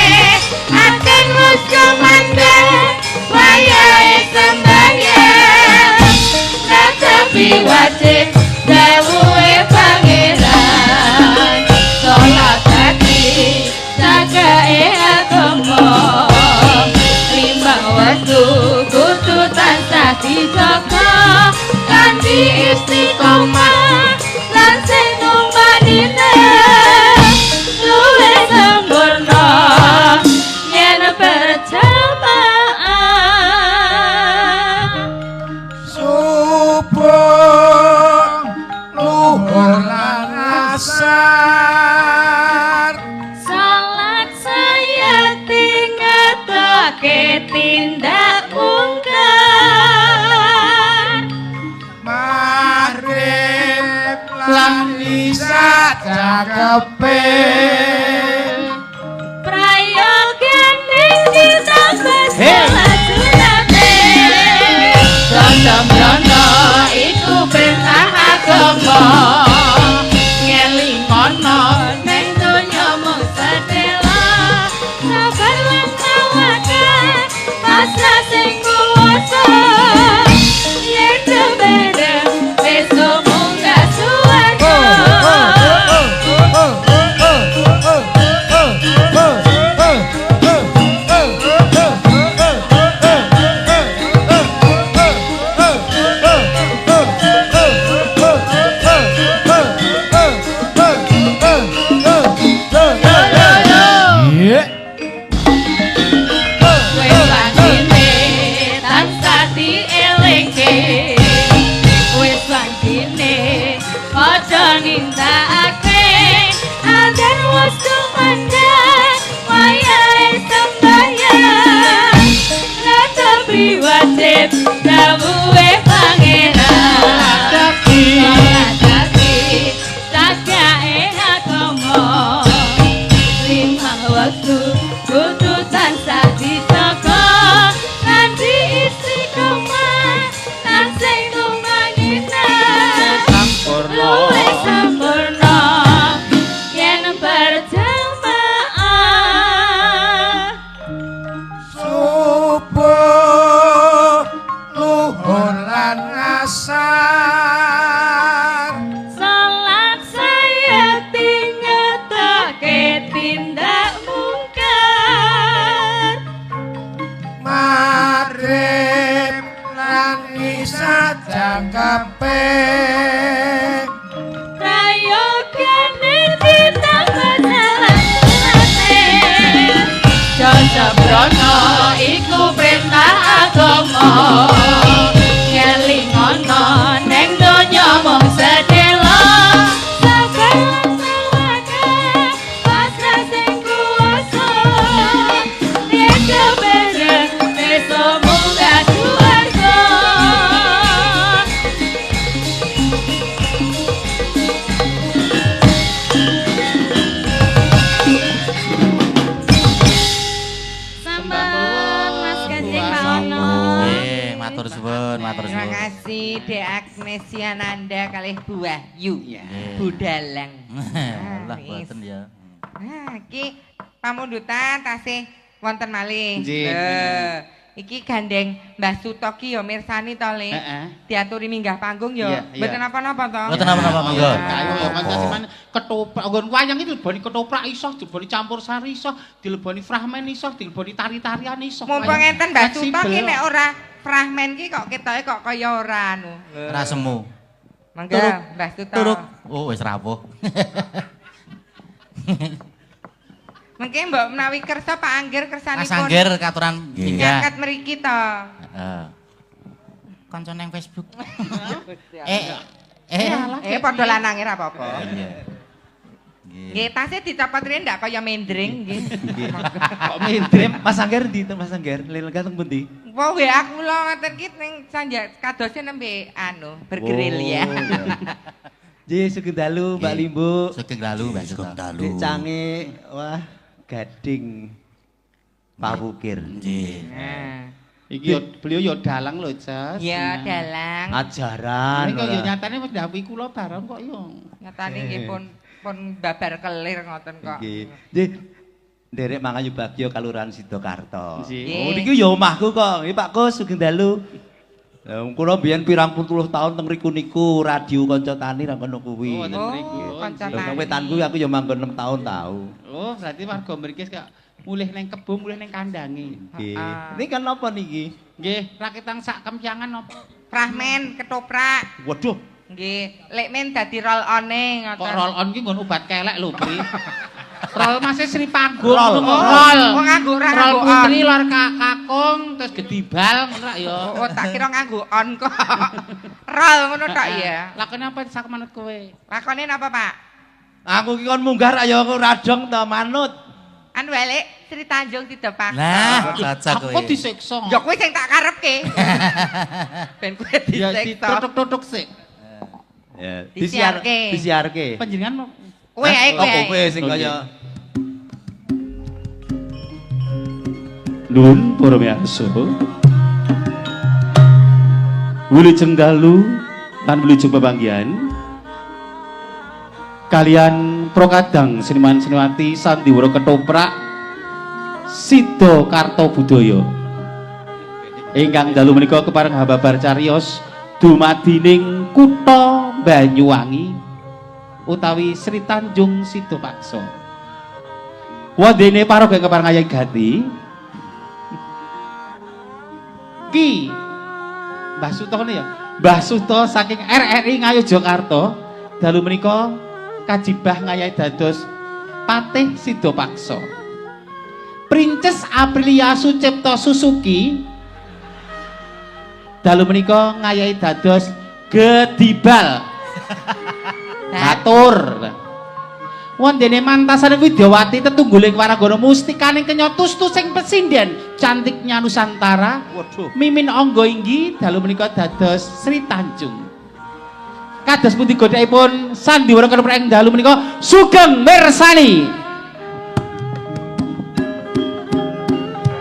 Aten wis kumandheng wayahe sembahyang. Tapi wajib dawuhe pangeran. Salat hati sakae agama. Limbang waktu kudu tansah dijaga kanthi istiqomah lan sing numpanine luwih sempurna yen berjamaah. Subuh luhur lan asar Salat saya tingatake tindak mungkar. maghrib lan isya cakepe Prayogane kita salat sunate. Sambrana iku perintah agama. Ngelingono ning donya mung sedela. Sabar lan tawakal pasrah sing kuwasa. Yen bareng besok munggah suwarga. Sembrono iku perintah agama ngelingono neng donya mung sedelo sabaran selaka pasrah sing kuwasa nek kebener besok munggah swarga sambut Mas Kanjeng Pak Ono. Nggih, matur suwun, matur Terima suwun. kasih Dek Agnesia Nanda kalih Bu Wahyu. Nggih. Budalang. Allah wis. boten ya. Nah, iki pamundutan tasih wonten malih. Nggih. Lho, iki gandeng Mbah Sutoki ya mirsani to, Le. Heeh. Diaturi minggah panggung Iya, ya. iya. Mboten apa-apa to. Mboten apa-apa, monggo. Ayo ya kanca sampean ketoprak nggon wayang iki dileboni ketoprak iso, dileboni campur sari iso, dileboni fragmen iso, dileboni tari-tarian iso. Mumpung enten Mbah Fleksibel Sutoki kok. nek ora fragmen ki kok ketoke kok kaya ora anu. Ora semu. Mangga Mbah Sutoki. Turuk. Oh, wis rawuh. Mengke mbok menawi kersa Pak Angger Mas kersanipun. Angger katuran minggah. Ngangkat mriki to. Heeh. Kanca nang Facebook. Padha lanange ra apa-apa. Iya. Nggih, tasih dicopot riyen ndak kaya mendring nggih. Kok mindrim Mas Angger ndi Mas Angger? Lelenggan teng pundi? Wah, WA kula ngoten ki ning sanja kadose nembe anu bergerilya. Nggih, sugeng dalu Mbak Limbu. Sugeng dalu, Mbak Suto. Dek Cange, wah gading pawukir. Nggih. Nah, iki yo beliau yo dalang lho, Jas. ya dalang. Ajaran. Ini kok yo ora. nyatane wis ndhawuhi kula bareng kok yo. Nyatane nggih pun babar kelir ngoten kok. Nggih. Nggih. Nderek Mangayu Bagyo Kalurahan Sidokarto. Nggih. Oh niki yo omahku kok. Nggih Pak Kus, sugeng dalu. Lah kula biyen pirang puluh tahun teng mriku niku radio Kanca Tani ra kono kuwi. Oh, wonten mriku. Oh, Kanca Teng Tani. wetanku aku yo manggon 6 tahun tau. Oh, berarti warga mriki kok mulih ning kebo, mulih ning kandange. Nggih. Ah. Niki kan napa niki? Nggih, rakitang sak kempyangan napa? Fragmen ketoprak. Waduh. Nggih, lek men dadi roll one ngoten. Kok roll on ki nggon obat kelek lho, Pri. Roll Mas Sri Panggung Roll. ngono, Oh, roll. oh, nganggo ora Roll nganggo putri on. lor kakung terus gedibal ngono rak ya. Oh, tak kira nganggo on kok. Roll ngono tok ya. Lakone apa sak manut kowe? Lakone napa, Pak? Aku ki kon munggah ra ya aku radong ta manut. Anu wae Lek, Sri Tanjung Sidapaksa. Nah, cocok Aku kowe. disiksa. Ya kowe sing tak karepke. Ben kowe Ya disiksa. ditutuk-tutuk sik. Ya, Disiarke. disiarke. Panjenengan Kowe ae kowe. Oh, kowe ae. sing kaya Nun para miyarsa. Wilujeng dalu lan wilujeng pepanggihan kalian prokadang seniman seniwati sandiwara ketoprak Sidokarto Budaya ingkang dalu menika kepareng hababar cariyos dumadining kutha Banyuwangi utawi Sri Tanjung Sidapaksa. Wondene paraga kepareng Ayang Gati Ki Mbah Suto ya. Mbah Suto saking RRI Ngayogyakarta dalu menika kajibah ngayahi dados Patih Sidapaksa. Princes Aprilia Sucipto Susuki dalu menika ngayahi dados Gedibal. Atur. Wondene mantasane Widyawati tetungguling waragana mustikaning kenya tustu sing pesinden cantiknya Nusantara. waduh. Mimin angga inggi dalu menika dados Sri Tanjung. Kados pundi godhaipun sandiwara ketoprak ing dalu menika sugeng mirsani.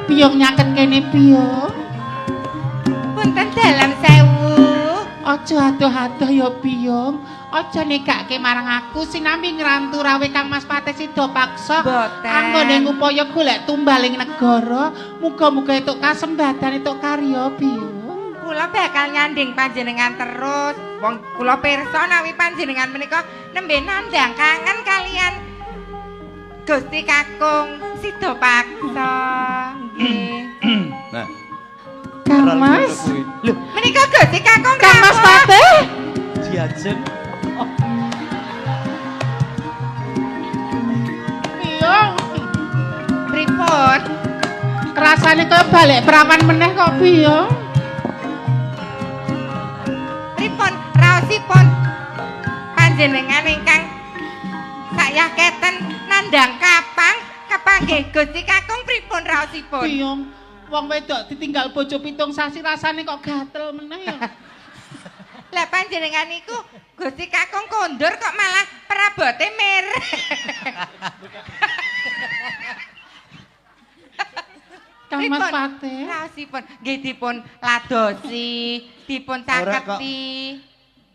Piyong nyaket kene piyong. Punten dalam sewu. aja adoh-adoh ya piyong. Aja negake marang aku sinambi ngrantu rawe Kang Mas Patih Sidapaksa. Mboten. Anggone ngupaya golek tumbaling negara, muga-muga entuk kasembadan entuk karya piyong. Kula bakal nyanding panjenengan terus. Wong kula pirsa nawi panjenengan menika nembe nandhang kangen kalian Gusti Kakung Sidapaksa. Nggih. Nah, Kang Mas, lho, Menika Gusti Kakung Kang Mas rawuh. Patih. diajeng Piyong. Pripun? rasane kaya balik perawan meneh kok Biyong. Pripun raosipun panjenengan ingkang saya keten nandhang kapang kepanggih Gusti Kakung pripun raosipun? Biyong, wong wedok ditinggal bojo 7 sasi rasane kok gatel meneh ya. Lah panjenengan iku Gusti Kakung kondur kok malah perabote merah. Kang Mas Pate. Raosipun nggih dipun ladosi, dipun caketi.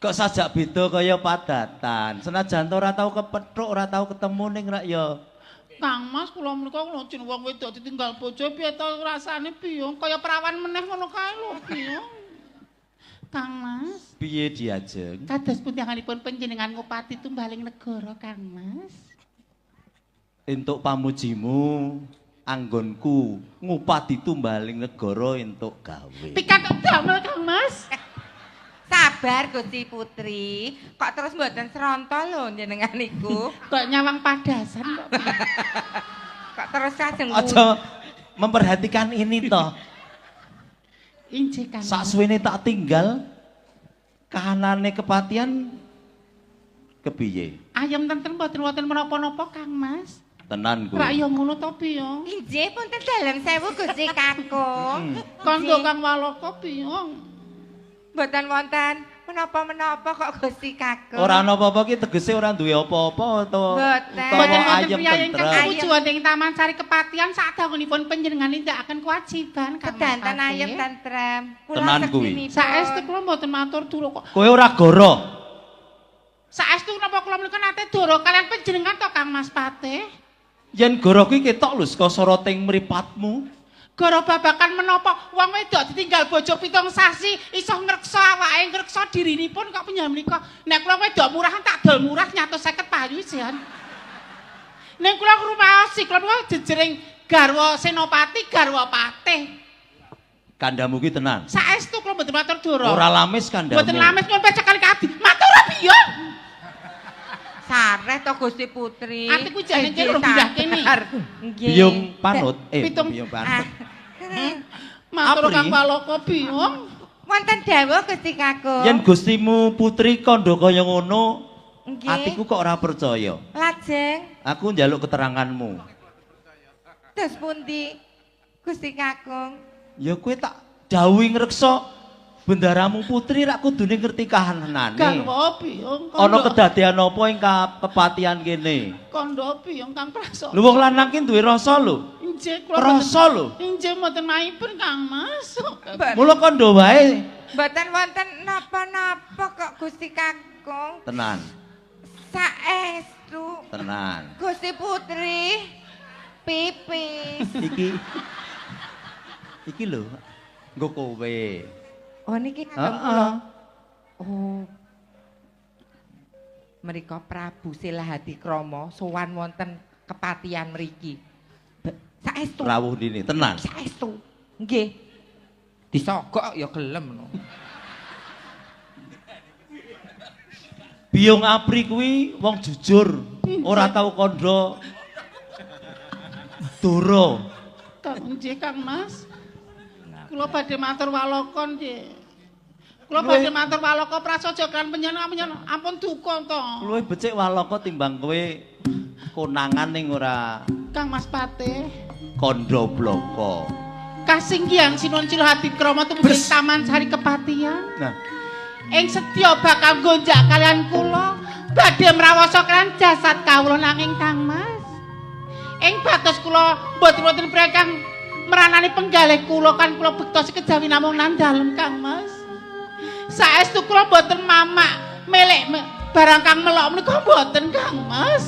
Kok sajak beda kaya padatan. Senajan ora tau kepethuk, ora tau ketemu ning rak ya. Kang Mas kula menika kula jeneng wong wedok ditinggal bojo piye to rasane Biyong kaya perawan meneh ngono kae lho Biyong. Kang Mas, Piye diajeng? kados pundihanipun panjenengan ngupati tumbaling negara Kang Mas? Entuk pamujimu anggonku ngupati tumbaling negara entuk gawe. Pikantuk damel Kang Mas. Sabar Gusti Putri, kok terus mboten sronto lho jenengan niku. Kok nyawang padasan kok. Kok terus kajeng Aja memperhatikan ini toh. Injih Kang. Saksuwene tak tinggal kahanane kepatian kepiye? Ayam tentrem mboten wonten menapa-napa Kang Mas. Tenan kuwi. Rak ya ngono to Biyong. Injih punten dalem sewu Gusti Kakung. Kandha Kang Walaka Biyong. Mboten wonten menapa-menapa kok Gusti Kakung. Ora ana apa-apa ki tegese ora duwe apa-apa to. Mboten. Mboten wonten ayem priyayi ingkang tentrem. tumuju wonten ing Taman Sari Kepatian sadangunipun panjenengan nindakaken kewajiban Kang Mas. Kedanten ayem tentrem. Tenan kuwi. Saestu kula mboten matur dulu kok. Kowe ora goro. Saestu napa kula menika nate doro kalian panjenengan to Kang Mas Pate? Yen goro kuwi ketok lho saka soroting mripatmu. Gara babakan menapa wong wedok ditinggal bojo 7 sasi iso ngreksa awake ngreksa dirinipun kok panjenengan menika. Nek kula wedok murahan tak dol murah nyato 50 payu isian. Ning kula ngrumaosi kula niku jejering garwa senopati garwa patih. Kandamu ki tenan. Saestu kula mboten matur doro. Ora lamis kandamu. Mboten lamis nyuwun pecekan kadi. Matur ora Biyong. Sareh to Gusti Putri. Atiku jane kene pindah kene. Nggih. Biyung panut. Pitung- Biyung panut. Matur Apri? Kang Walaka Biyong. Wonten dawuh Gusti Kakung. Yen gustimu putri kandha kaya ngono, Nggih. atiku kok ora percaya. Lajeng Aku njaluk keteranganmu. dos pundi Gusti Kakung? Ya kowe tak dawuhi ngreksa bendaramu putri rak kudune ngerti kahanane. Garwa Biyong. Ana kedadean apa ing kepatian kene? Kandha Biyong Kang Praso. Lho wong lanang ki duwe rasa lho. Injih kula Rasa lho. Injih mboten maipun Kang Mas. Mula kandha wae. Mboten wonten napa-napa kok Gusti Kakung. Tenan, Saestu tenan. Gusti Putri pipis. Iki lho. Nggo kowe. Oh niki kagem Heeh. kula. Oh. Mrika Prabu Silahati Krama sowan wonten kepatian mriki. Saestu. Rawuh dini, tenan. Saestu. Nggih. Disogok ya gelem no. Biyung Apri kuwi wong jujur, ora tau kandha doro. Kang nggih Kang Mas. Kula badhe matur walakon nggih. Kula badhe matur walaka prasaja kan panjenengan ampun duka to. Luwih becik walaka timbang kowe konangan ning ora Kang Mas Pate. kandha bloko. Kasinggihan Sinuwun Silahati Krama tumuju ing Taman Sari Kepatian. Nah, Ing sedya bakal gonjak kalian kula badhe mrawasa kalian jasad kawula nanging Kang Mas. Ing batos kula mboten wonten kang meranani penggalih kula kan kula bektos kejawi namung nang dalem Kang Mas. Saestu kula mboten mamak melek barang kang melok menika mboten Kang Mas.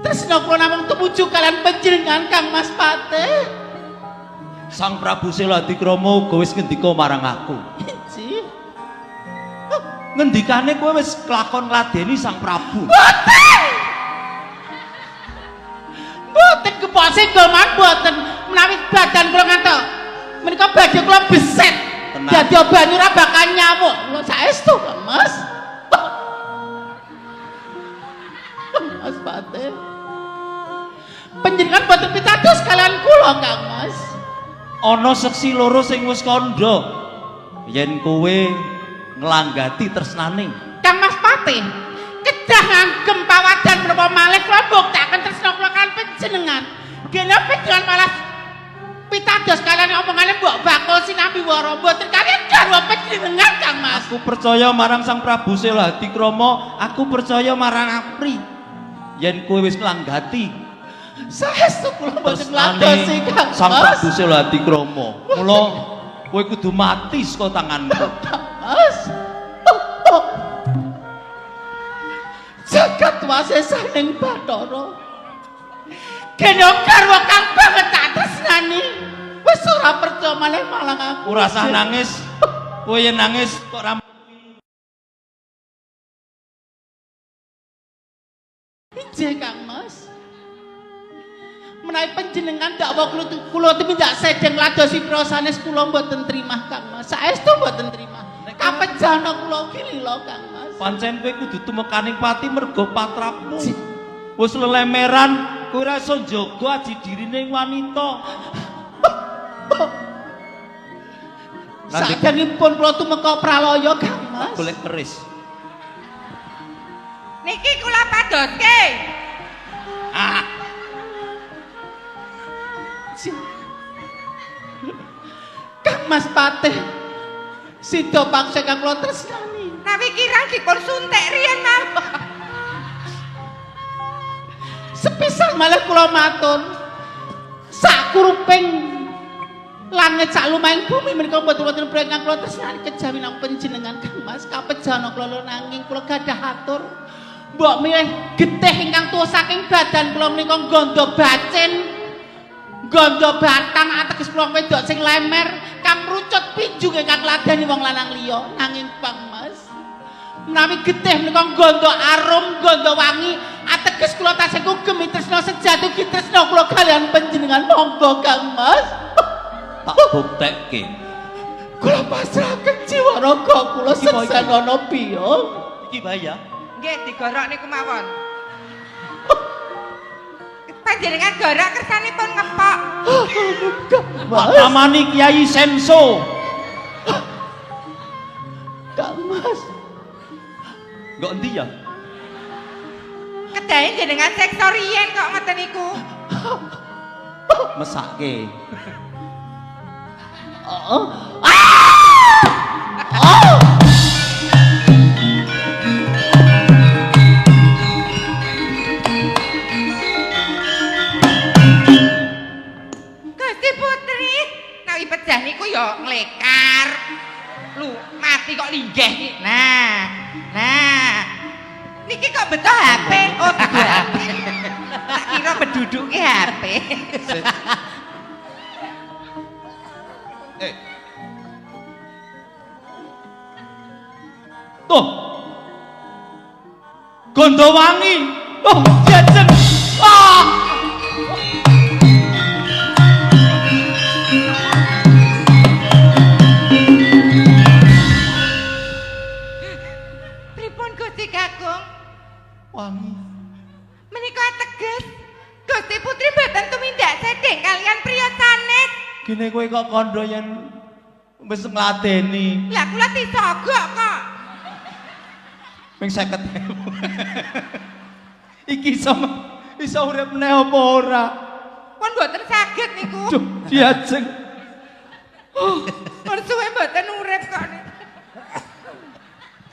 Tresna kula namung tumuju kalian panjenengan Kang Mas Pate. Sang Prabu Silahati Krama uga wis ngendika marang aku. Ji. Ngendikane kowe wis kelakon ngladeni Sang Prabu. Mboten kepose goman mboten menawi badan kula ngantuk. Menika badhe kula beset. Tenang. Dadi banyu ora bakal nyamuk. Lho saestu, Mas. Mas Pate. Panjenengan boten pitados kalian kula Kang Mas. Ana seksi loro sing wis kandha. Yen kowe nglanggati tresnaning. Kang Mas Patih, kedah ngagem pawadan menapa malih kula mbuktaken tresna kula kan panjenengan. Dene panjenengan malah pitados kalian omongane mbok bakul sinambi wara mboten kalian garwa panjenengan Kang Mas. Aku percaya marang Sang Prabu Seladikrama, aku percaya marang Apri. Yen kowe wis nglanggati Saestu kula mboten ngladosi Kang Sang Mas. Prabu Seladikrama. Mula kowe kudu mati saka tanganku. Mas. Jagat wasesaning Bathara. Kene garwa kang banget tak tresnani. Wis ora percaya malih malang aku. Ora usah nangis. Kowe yen nangis kok ra Ije Kang Mas. Menawi panjenengan dakwa kula tumindak sedeng ladosi prasanes kula mboten trimah Kang Mas. Saestu mboten trimah. Kapejana kula kilila Kang Mas. pancen kowe kudu tumekaning pati mergo patrapmu. Wis lelemeran kowe ora iso njaga aji dirine wanita. Sakjengipun kula tumeka pralaya Kang Mas. Golek keris. Niki kula padoske. Kang Mas Patih sida pangsa kang kula tresnani. Nawi kirang dipun suntik riyen mawon. Sepisan malah kula matur. Sakuruping langit sak lumahing bumi menika mboten wonten proyek kang kula tresnani kejawi nang panjenengan Kang Mas. Kapejana kula nanging kula gadah atur. Mbok milih getih ingkang tuwa saking badan kula menika gondo bacin. Gondo batang ateges kula wedok sing lemer kang mrucut pinjung ingkang ladani wong lanang liya nanging Kang Mas. Menawi getih menika gondo arum, gondo wangi ateges kula tasih kugem tresna sejati tresna kula kalian panjenengan monggo Kang Mas. Tak buktekke. Kula pasrahaken jiwa raga kula seksanana piye. Iki bahaya. Nggih digorok niku mawon. Panjenengan gorok kersanipun ngepok. Pak Tamani Kiai Senso. Kang Mas. Kok endi ya? Kedahe jenengan seksa riyen kok ngoten niku. Mesake. Gusti Putri, nawi pejah niku ya nglekar. Lu mati kok linggih iki. Nah. Niki kok betul HP? Oh, betul HP. Tak kira beduduke HP. Tuh. Gondowangi. Oh, jajeng. Ah! Pripun Gusti Kakung? Wangi. Menika ateges Gusti Putri boten tumindak sedheng kalian priya sanes. Gini kowe kok kandha yen wis ngladeni. Lah kula disogok kok. Ping 50.000. Iki iso urip meneh apa ora? Pun boten saged niku. Duh, diajeng. Pun suwe boten urip kok.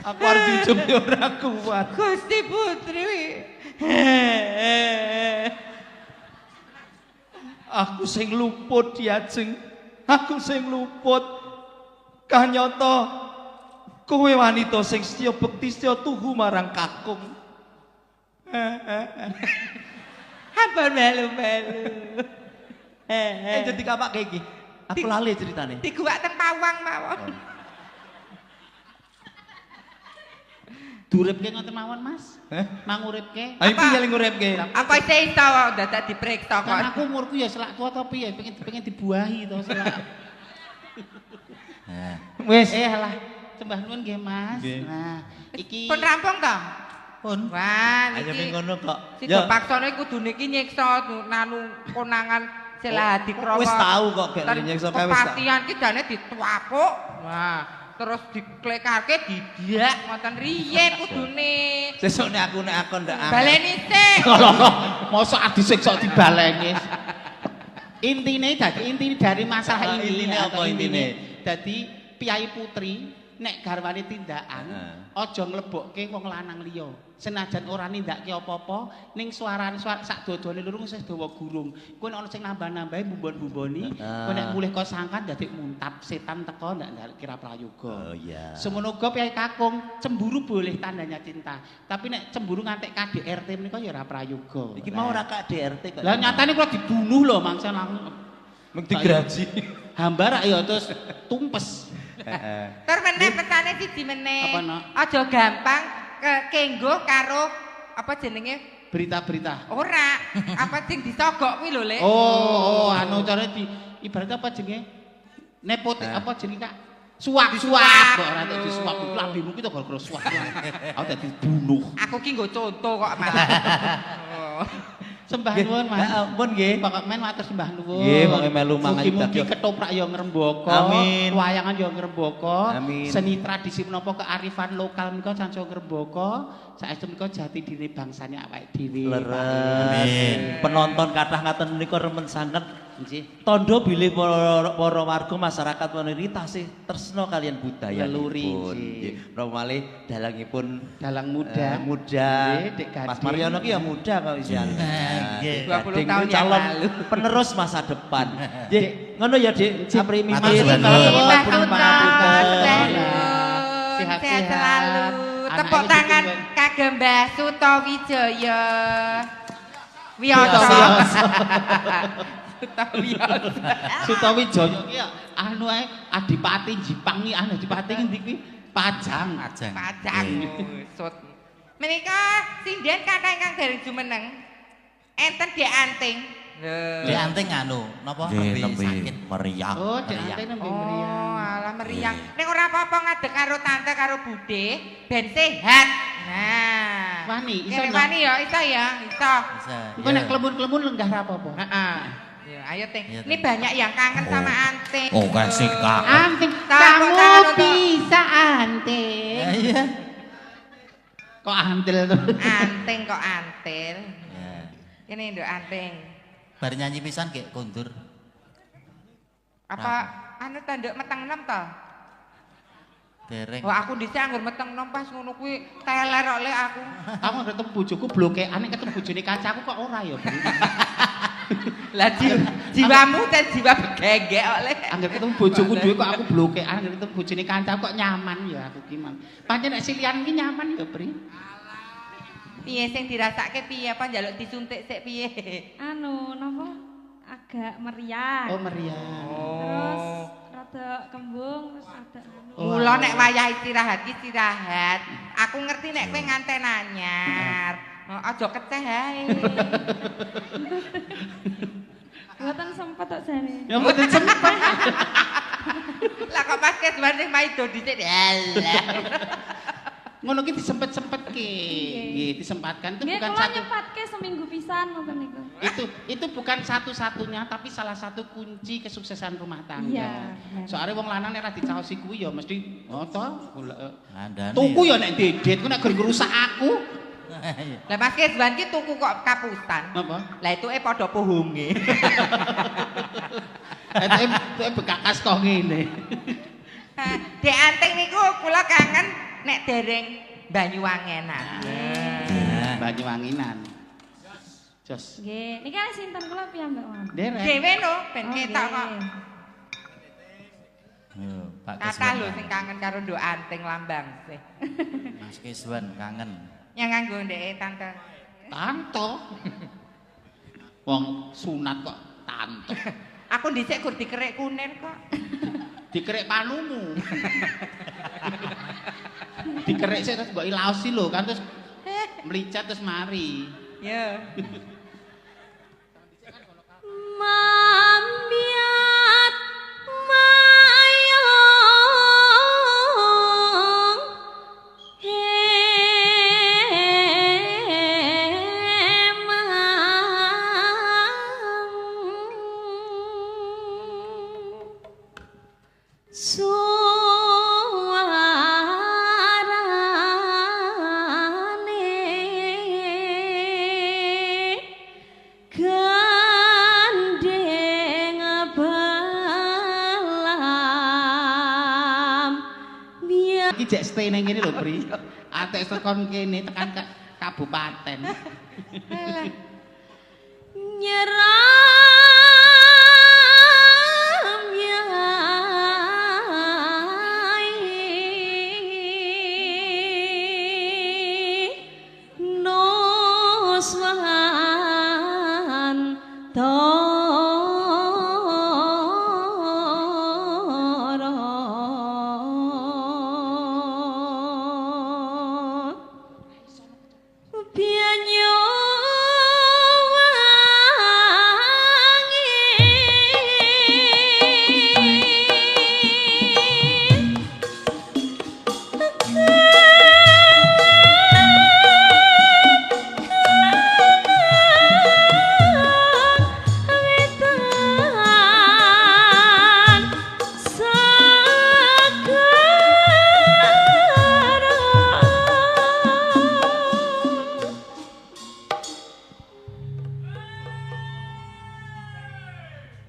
Aku arep dijem yo ora kuat. Gusti Putri. Aku sing luput diajeng. Aku sing luput. Kanyata kowe wanita sing setya bekti setya tuhu marang kakung. Ampun melu-melu. Jadi kapake iki. Aku lali ceritane. Diguwak teng pawang mawon. Duripke ngoten mawon Mas. Manguripke. Ayo piye ling uripke? Apa isih iso dadak dipriksa kok. Kan aku umurku ya selak tua to piye pengen dibuahi to selak. Wis. Alah, sembah nuwun nggih Mas. Nggih. Nah, iki Pun rampung to? Pun. Wah, Ayo niki. ngono kok. Sida paksane kudune iki nyiksa nanu konangan Sela Hadikrawa. Wis tahu kok gek nyiksa kae wis. Kepastian ki jane dituapuk. Wah, terus diklekarke didak wonten riye kudune. Sesuk nek aku ndak aman. Baleni sik. Mosok disiksa dibaleni. Intine dari masalah ini. Intine apa intine? Dadi piyai putri nek garwane tindakan aja nglebokke wong lanang liya. Senajan ora nindakake apa-apa ning suarane sak dodone lurung wis dawa gurung. Kowe nek ana sing nambah-nambahi bumbon-bumboni, kowe nek mulih kok sangkan dadi muntap setan teko ndak kira prayoga. Oh iya. Semono uga piyai kakung cemburu boleh tandanya cinta. Tapi nek cemburu ngantek KDRT menika ya ora prayoga. Iki mau ora KDRT kok. Lah nyatane kula dibunuh lho mangsa langsung. Mung digraji. Hambar ya terus tumpes. Tur meneh petane siji meneh. Apa, Nok? Aja gampang kenggo karo apa jenenge? Berita-berita. Ora, apa sing disogok kuwi lho, Lek. Oh, anu cara di ibarat apa jenenge? Nepotik apa jenenge, Kak? Suap-suap kok ora tak disuap. Lambemu ki to gara-gara suap. Aku dadi bunuh. Aku ki nggo conto kok malah. Sembah nuwun, Mas. Ampun nggih. Pokok men matur sembah nuwun. Nggih, pokoke melu mangan mugi-mugi ketoprak ya ngrembaka. Amin. Wayangan ya ngrembaka. Amin. Seni tradisi menapa kearifan lokal menika sansaya ngrembaka. Saestu menika jati diri bangsane awake dhewe. Leres. Penonton kathah ngaten menika remen sanget. Nggih. Tondo bilih para warga masyarakat wanita tasih tresna kalian budaya. Leluri, nggih. Nggih. Malih dalangipun Dalang muda. Muda. Nggih, Dek Gading. Mas Mariono ki ya muda kok isian. Nggih. 20 tahun yang calon lalu. penerus masa depan. Nggih, ngono ya, Dik. Sapri mimpi. Matur suwun. Mbah Pun Putra, pangapunten. sehat Sehat-sehat. selalu. Anaknya Tepuk tangan ditinggal. kagem Mbah Sutawijaya. Wiyoso. Sutawijaya. Sutawijaya ki anu ae Adipati Jipang iki anu Adipati ngendi kuwi? Pajang. Ajeng. Pajang. Sut. Menika sinden kathah ingkang dereng jumeneng. Enten Dek Anting. Di anting anu, napa Nggih, nembe nembe sakit. meriah. Oh, Dek Ante nembe Oh, mriyang. alah meriang. Nek ora apa-apa ngadeg karo tante karo bude, ben sehat. Nah. Wani, iso Kene nggak? wani ya, iso ya, iso. Bisa. Engko nek klembun-klembun lenggah ra apa-apa. Heeh. Ya, ayo Ting. Iya, Ini Ting. banyak yang kangen Oh. sama Anting. Oh, kasih kangen. Anting, Tepuk tangan kamu untuk- bisa anting. Iya. Kok antil tuh? Anting kok antil. Ya. Ini nduk Anting. Bar nyanyi pisan gek kondur. Apa anu ta nduk meteng enem to? Dereng. Wah, aku dhisik anggur meteng enem pas ngono kuwi teler kok Le aku. Aku ketemu bojoku blokean nek ketemu bojone kancaku kok ora ya, Bro. Lah jiwamu dan jiwa begegek kok Le. Angger ketemu bojoku dhewe kok aku blokean, angger ketemu bojone kancaku kok nyaman ya aku ki mang. Pancen nek silian ki nyaman ya, Bri. Piye sing dirasake piye apa njaluk disuntik sik piye? Anu, napa? Agak meriah. Oh, meriah. Terus rada kembung, terus ada anu. Mula nek wayah istirahat ki istirahat. Aku ngerti nek kowe nganten anyar. Oh, aja keceh ae. Mboten sempet kok jane. Ya mboten sempet. Lah kok pas kesuwen sing maido dhisik. Alah. Ngono ki disempet-sempetke. Nggih, disempatkan itu Nggih, bukan kula satu nyempatke seminggu pisan ngoten niku. itu bukan satu-satunya tapi salah satu kunci kesuksesan rumah tangga. Iya, bener. Soalnya wong lanang nek ra dicaosi kuwi ya mesti oh to Ngandani. tuku ya nek dedet ku nek gur ngrusak aku. Lah Mas Keswan ki tuku kok kapusan. Napa? Lah itu padha pohonge. Itu bekakas kok ngene. Dek Anting niku kula kangen nek dereng Banyuwangenan. Banyuwanginan. Jos. Nggih, niki ana sinten kula piyambak mawon. Derek. Dhewe no ben Oh, ketok kok. nggih. Yo, Pak Kathah Keswan. lho sing kangen karo Nduk Anting Lambang sih. Mas Keswan kangen. Yang nganggo ndeke tante. Tanto. Wong sunat kok tanto. Aku dhisik gur dikerik kunir kok. Dikerek panumu. Dikerek sik terus mbok ilaosi lho kan terus melicat terus mari. Ya. Mambiat mayong jek stay ning kene lho, Pri. Atek tekan kene tekan kabupaten. Nyeram yai noswan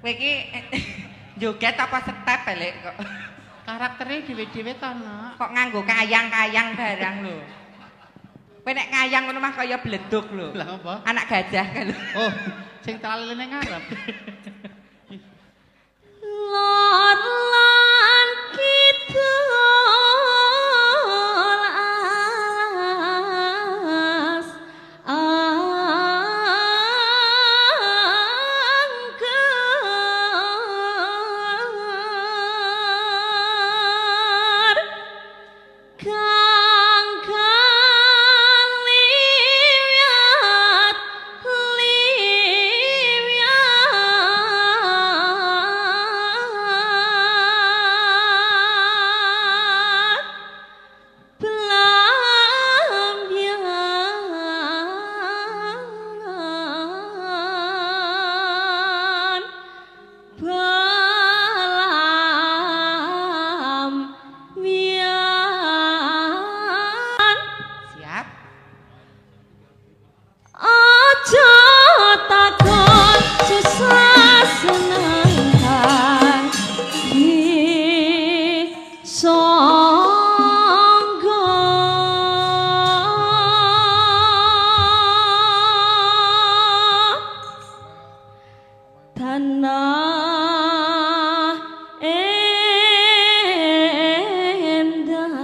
Kowe iki joget apa step elek kok. Karaktere dhewe-dhewe to, Nak. Kok nganggo kayang-kayang barang lho. Kowe nek kayang ngono mah kaya bleduk lho. Lah apa? Anak gajah kan lho. Oh, sing talene ngarep. lor lan kidul alas angker kang kaliwat Siap. Aja takon susah senengkan di sangga tanah endah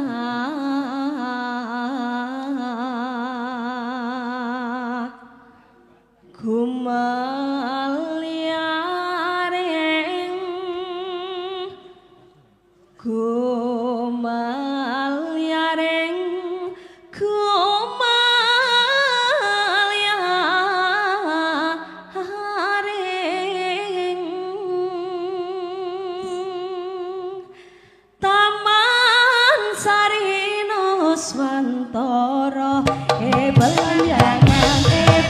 Gumalyaring Taman Sarino Swantara belanjangan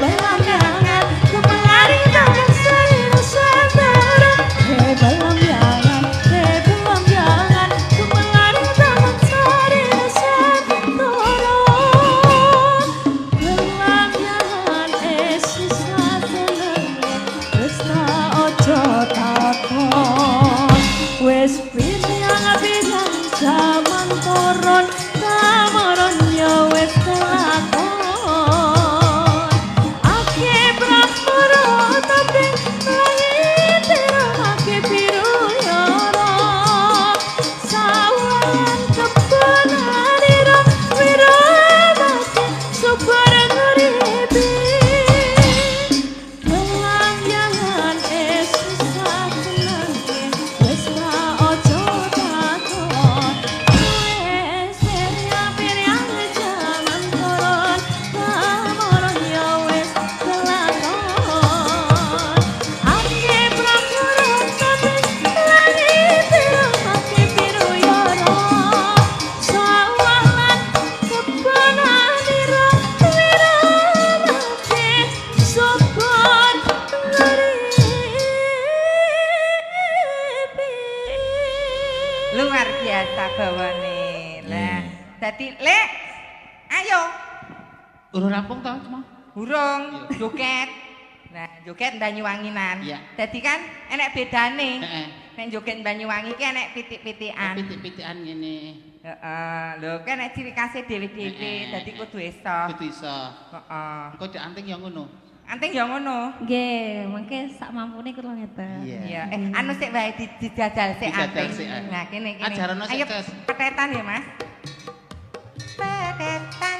belanjangan kemari Taman Sarino Swantara belanjangan belanjangan kemari Taman Sarino Swantara belanjangan sisa senenge wis tak ojo takon wis pinang zaman turun tamoron ya wis kelakon ake prapura tapi langit ake biru yara sawan kebenarira wirawati subareng ngribi belanjangan susah senenge wis ra ojo takon wis pirang jaman turun tamoron ya wis kelakon ake prapura tapi langit ake biru yara sawan kebenarira wirawati subar ngribi Luar biasa bawane. Lah, dadi Lek, ayo Urung rampung to, Cuma? burung joget. Nah, joget Ndanyuwanginan. Iya. Dadi kan enek bedane. Heeh. Nek joget Banyuwangi ki enek pitik-pitikan. Pitik-pitikan ngene. Heeh, lho kan nek ciri khase dhewe-dhewe, dadi kudu iso. Kudu iso. Heeh. Engko Dek Anting ya ngono. Anting ya ngono. Nggih, mengke sak mampune kula ngeten. Iya. Anu sik wae dijajal sik Dijajal anting. sik, Nah, kene. Ajarana sik, Ayo Ces. petetan ya, Mas. Petetan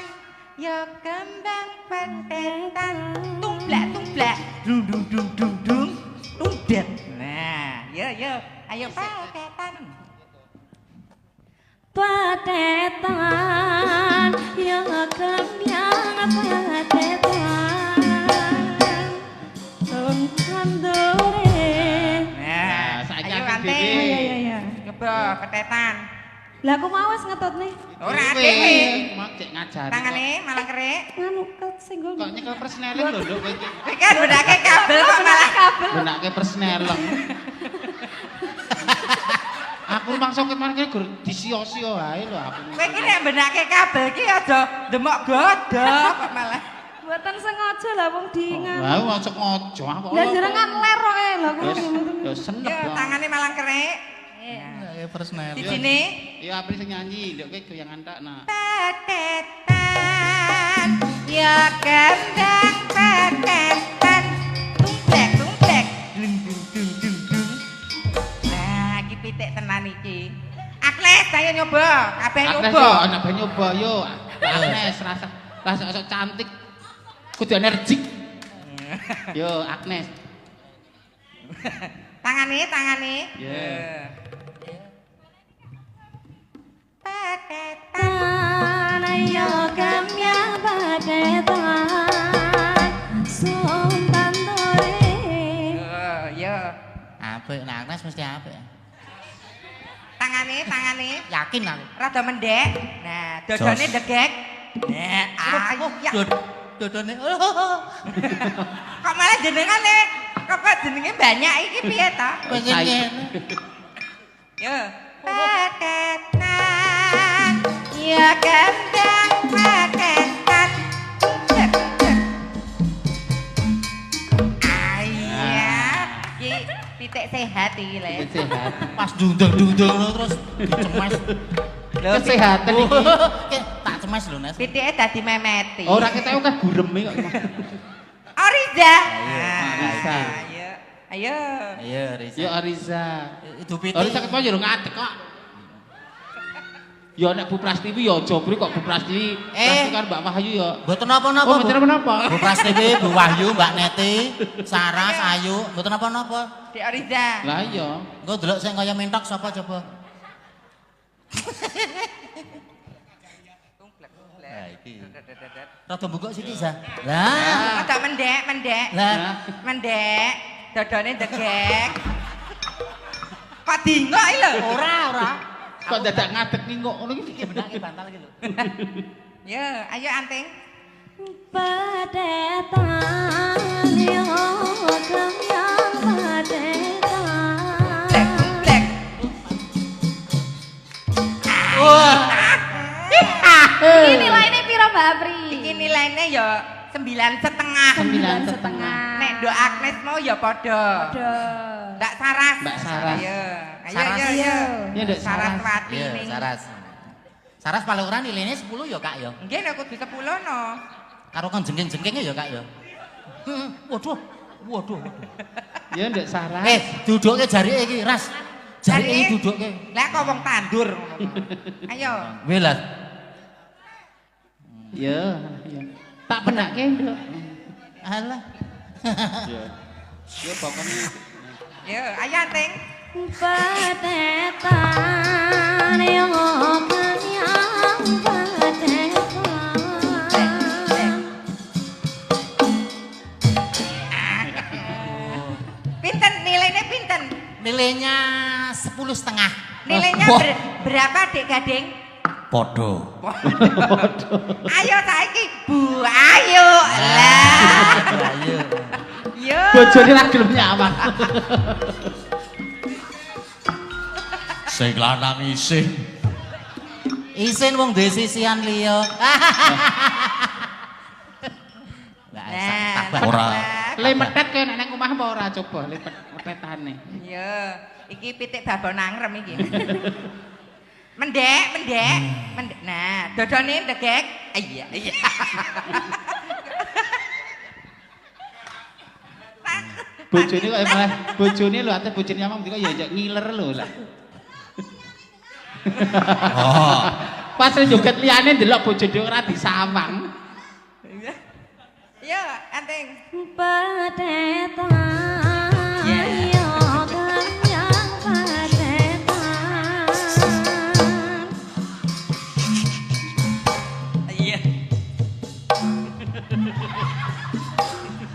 ya kembang petetan. Tumblak dung dung dung dung dung. Tumdet. Nah, yo. Ayo petetan. Petetan ya kembang petetan. Nah, saiki ayo Anting Anting. dhewe. Iya. Coba petetan. Lah aku mau wis ngetutne. Ora dhewe. Mak cek ngajari. Tangane malah kerek. Nganu kesenggol. Kok nyekel persneling lho, Nduk kowe iki. Kowe kan benake kabel kok malah kabel. Benake persneleng. Aku mangsa kemarin kene gur disio-sio wae lho aku. Kowe iki nek benake kabel ki aja demok godhog kok malah. Buatan sengaja lah wong diingat. Lah ojo ngojo aku. Lah jenengan ler kok lah aku. Ya senep. Yo tangane malah kerek. Ya persnel. Di sini. Ya April sing nyanyi, Nduk kowe goyangan tak nah. Petetan ya kembang petetan. Tumplek dung dung dung dung dung. Nah, iki pitik tenan iki. Agnes, ayo nyoba, kabeh Agnes nyoba. yo, anak ben nyoba yo. Agnes rasa cantik. Kudu energik. Yo Agnes. Tangane. Yeah. Petetan Ayo kembang petetan. Sumpan dore. Yo. Apik, nah Agnes mesti apik. Tangane. Yakin aku. Rada mendek. Nah, dodone Jos. degek. Nah, ya. Dodone. Kok malah jenengane kok jenenge banyak iki piye to? Pengen ngene. Yo. Petetan. Ya kembang petetan. Ayah, iki titik sehat iki le. Sehat. Pas dundeng-dundeng terus dicemes. Kesehatan iki. Tak cemes lho, Nes. Pitike dadi memeti. Ora ketek akeh gureme kok. Oriza. Ariza. Ayo. Iya, Riza. Yo Ariza. Itu pitik. Ariza kepo yo ngadeg kok. Yo nek Bu Prastiwi yo aja bri kok Bu Prastiwi. Prastiwi karo Mbak Wahyu yo. Mboten napa-napa. Oh, mboten napa-napa. Bu Prastiwi, Bu Wahyu, Mbak Neti, Saras, Ayu, mboten napa-napa. Dik Oriza. Lah iya. Engko delok sing kaya mentok sapa coba? Lah iki. Rada mbukok sithik, Za. Lah. Ada mendek. Lah. Mendek. Dodone degek. Kok dingok iki lho? Ora. Kok dadak ngadeg ngingok ngono iki. Iki benake bantal iki lho. Yo, ayo Anting. Petetan yo kembang petetan. Blek. Wah. Ini nilainya piro Mbak Apri? Iki nilaine yo 9,5. 9,5. Nek Nduk Agnes mau ya padha. Ndak Saras. Mbak Saras. Ayo. Saras. Ayo. Ya Nduk Saras. Saraswati Iya, ning. Saras. Saras paling ora nilainya 10 ya, Kak ya. Nggih nek kudu 10 no. Karo kan jengking-jengkingnya ya, Kak ya. Waduh. Ya Nduk Saras. Duduke jarike iki, Ras. Jarike iki duduke. Lah kok wong tandur ngono. Ayo. Welas. Ya, ya. Tak penake, Nduk. Alah. Ya. Ya pokoknya Yo, ayo Anting. Petetan yo kembang petetan. Pinten nilainya pinten? Nilainya 10,5. Nilainya berapa Dek Gading? Podo. Ayo saiki Bu Ayu. Lah. Ayo. Yo. bojone ra gelem nyawang. Sing lanang isin. Isin wong duwe sisian liya. Nah, Ora. Le metet kowe nek nang omah omah apa ora coba lepetane. Iya, iki pitik babon nangrem iki. Mendek. Nah, dodone ndegek. Iya. Bojone kok malah bojone lho ate bojone amang kok ya ngiler lho lah. Oh. Pas joget liyane ndelok bojone ora disawang. Iya, Anting. Padetan yo ganyang padetan. Iya.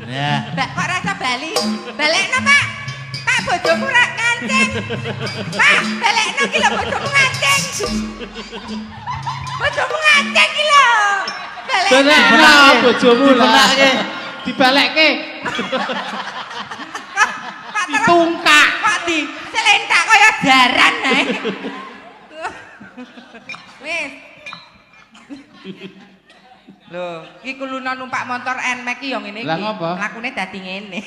Ya. Mbak kok rasa bali? Balekno, Pak. Pak bojomu ra ngancing. Pak, balekno ki lho bojomu ngancing. Bojomu ngancing ki lho. Balekno bojomu lah. Dibalekke. Ditungkak. Kok di selentak kaya jaran ae. Wis. Lho, iki kuluna numpak motor Nmax ki yo ngene iki. Lah ngopo? Mlakune dadi ngene.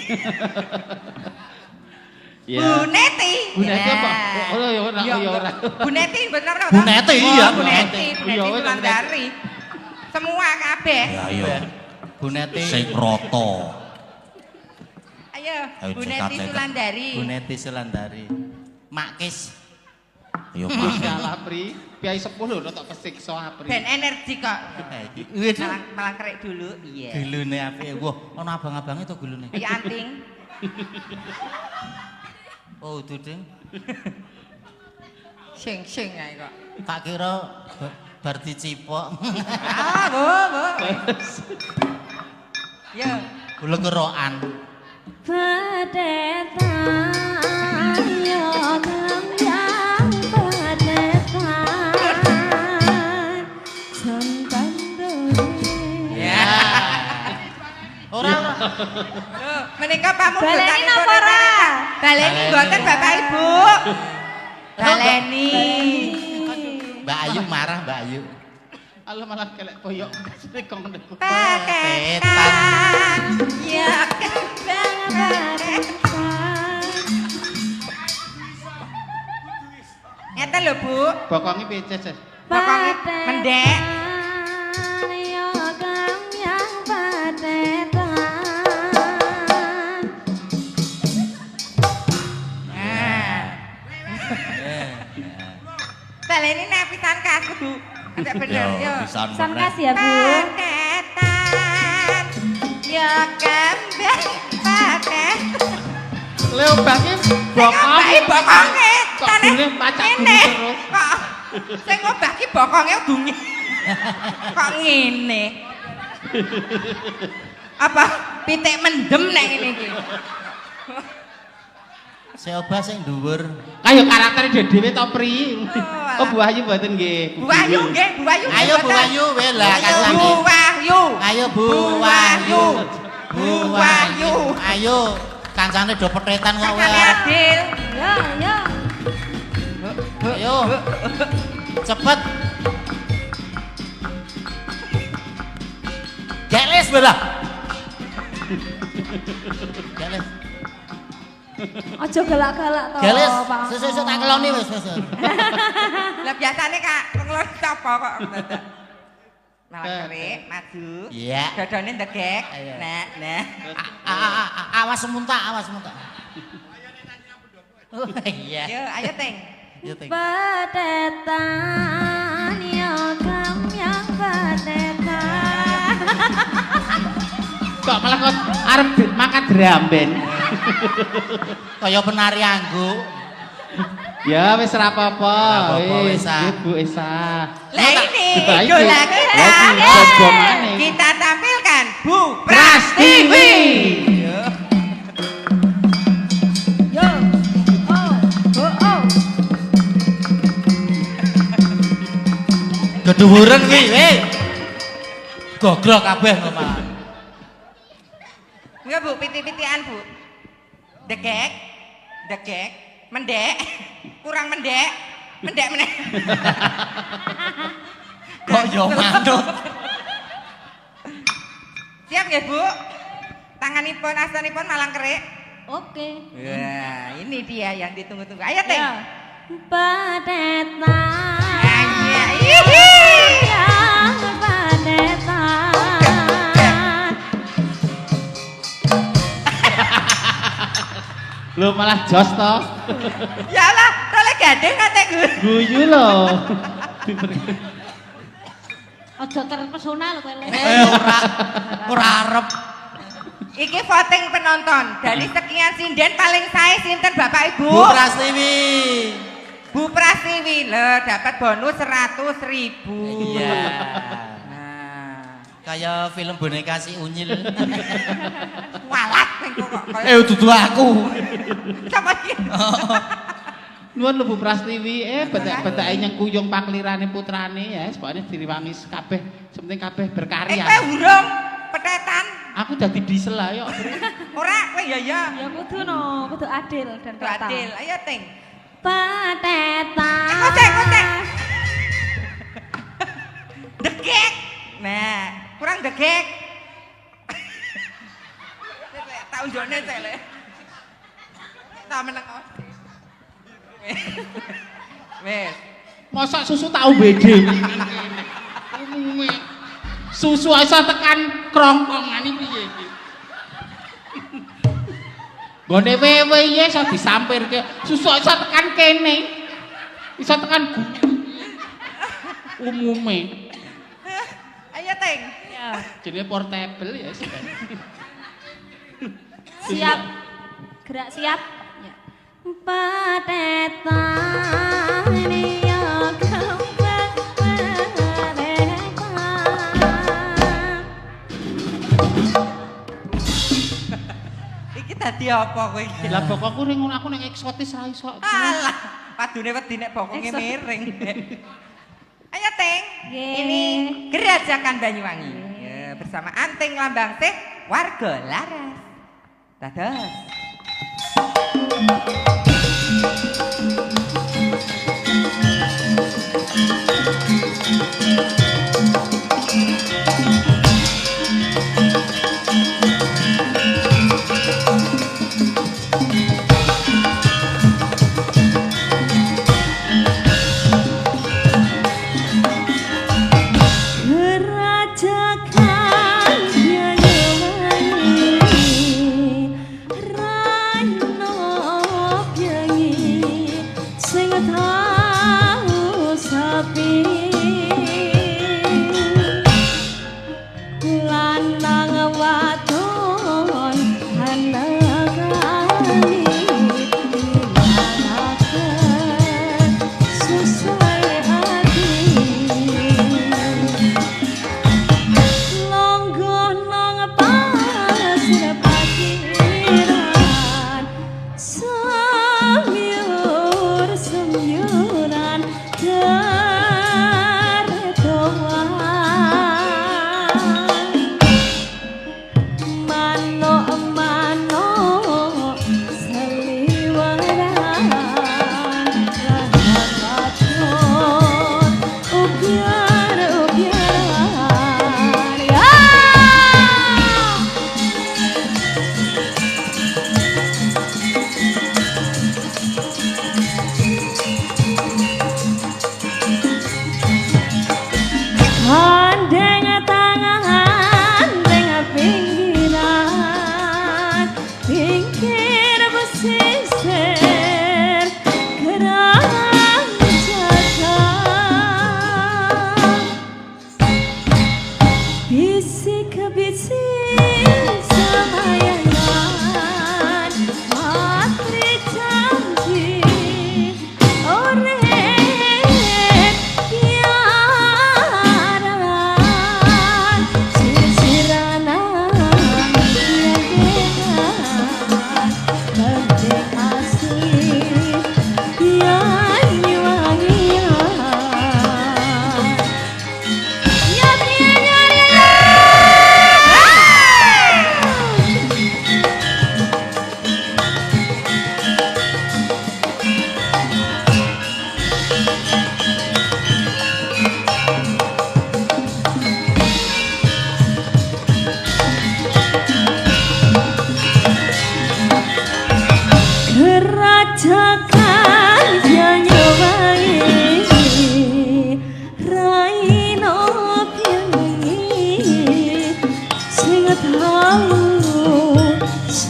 Ya. Bu Neti. Bu Neti apa? Oh ya ora Ya, ya ora. Bu Neti bener ora? Bu Neti, iya. Bu Neti, Bu Iya, Neti wis, Wulandari. Semua kabeh. Ya iya. Bu Neti. Sing rata. Ayo, Ayo, Bu Neti cekat. Wulandari. Bu Neti Sulandari. Makis. Ayo Gusti Pak. Allah pri, piai sepuh lho tok kesiksa apri. Ben energi kok. Wis. Malah kerek dulu. Iya. Gulune apike. Wah, ana abang-abange to gulune. Iya Anting. Oh, itu ding. Sing ae kok. Tak kira bar dicipok. Ah, Bu. Yo. Kula kerokan. Padetan yo ganyang padetan. Santan done. Ya. Ora. Loh, menika pamun Baleni napa ora? Baleni mboten Bapak Ibu. Baleni. Mbak Ayu marah, Mbak Ayu. Allah malah kelek koyok kong niku. Paketan. Ya Padetan. ngeten lho, Bu. Bokonge piye, Ces? Bokonge mendek. Yo ganyang padetan. Baleni nek pisan kas kudu ada bener yo. Pisan Sangkas ya, Bu. Paketan. Ya kembang paket. Le obahke bokong. Bokonge. Kok gune pacak Ngene. terus. Kok sing ngobah ki bokonge dungi. Kok ngene? Apa pitik mendem nek ngene iki? Seobah sing dhuwur. Ayo karaktere dhewe to pri. Oh Bu Ayu mboten nggih. Bu Ayu nggih, Bu Ayu. Ayo Bu Ayu, weh lah Bu kancane. Wahyu. Ayo Bu Wahyu. Bu Wahyu. Ayo kancane do petetan kok Kancane weh. Adil. Yo. Ayo. Cepet. Geles belah. Geles. Aja galak-galak to, Geles. Pak. Sesuk tak keloni wis wis. Lah biasane Kak ngelon sapa kok. Malah kerik, maju. Iya. Dodone ndegek. Ayo. Nah. Awas semuntak, awas semuntak. Oh iya. Yo, ayo Teng. Yo Ting. Padetan yo ganyang padetan. Kok malah kok arep makan dramben. Kaya penari anggo. Ya wis ora apa-apa. Ora apa-apa, wis, ah. Bu Esa. Lah ini Lah iki. dola-dola. Lah iki bojomane. Kita tampilkan Bu Pras TV. Yo. Oh. Gedhuwuren kuwi, weh. Gogrok kabeh kok malah. Enggak Bu, piti-pitian Bu. Degek, mendek, kurang mendek meneh. Kok yo manut. Siap nggih Bu? Tanganipun astanipun malang kerik. Oke. Wah, ini dia yang ditunggu-tunggu. Ayo, Teng. Ya. Padetan. Iya. Yang padetan. Lho malah jos toh. Ya lah, tole gandeng kate Gus. Guyu lho. Aja terpesona lho kowe. Ora arep. Iki voting penonton. Dari sekian sinden paling sae sinten Bapak Ibu? Bu Prastiwi. Bu Prastiwi lho dapat bonus 100.000. Iya. Nah, Kayak film boneka si Unyil. walat ning kok kaya Dudu aku. sapa iki? Nuwun lho Bu Prastiwi, betek-beteke nyang kuyung paklirane putrane ya, sepokane diriwangi kabeh, penting kabeh berkarya. Kowe urung petetan. Aku dadi diesel lah yo. Ora kowe ya ya. Ya kudu adil dan Tuh, rata. Adil, ayo Teng. Padetan. Kocek. Degek. Nah, kurang degek. Tak unjukne cek le. Tak meneng. Wes. Mosok susu tak ombede. Umume. Susu iso tekan krongkongan iki piye iki? Gone wewe iki iso disampirke. Susu iso tekan kene. Iso tekan umume. Ayo Teng. Ya. Jenenge portable ya sih. Siap. Gerak siap. Ya. Padetan ya kembang padetan. Iki dadi apa kowe iki? Lah pokokku ning ngono aku ning eksotis ra iso. Alah, padune wedi nek bokonge miring. Ayo Teng. Nggih. Ini Gerajakan Banyuwangi. Ya, bersama Anting Lambang Teh Warga Laras. Dados. Gerajakan Banyuwangi Rano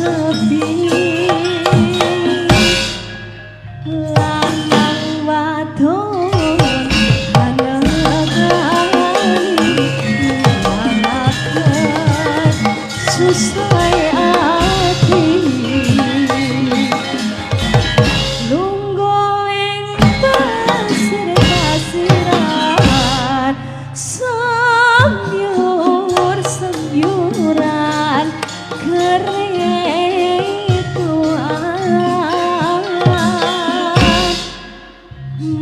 sepi lanang wadon hanagani manakan susai ati lungguh ing pasir-pasiran semyur-semyuran keretuan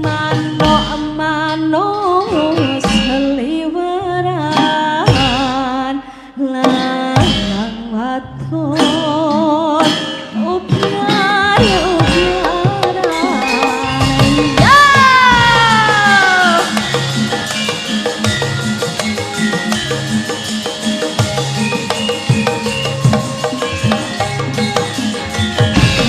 manuk-manuk seliweran lanang wadon ubyan-ubyaran ya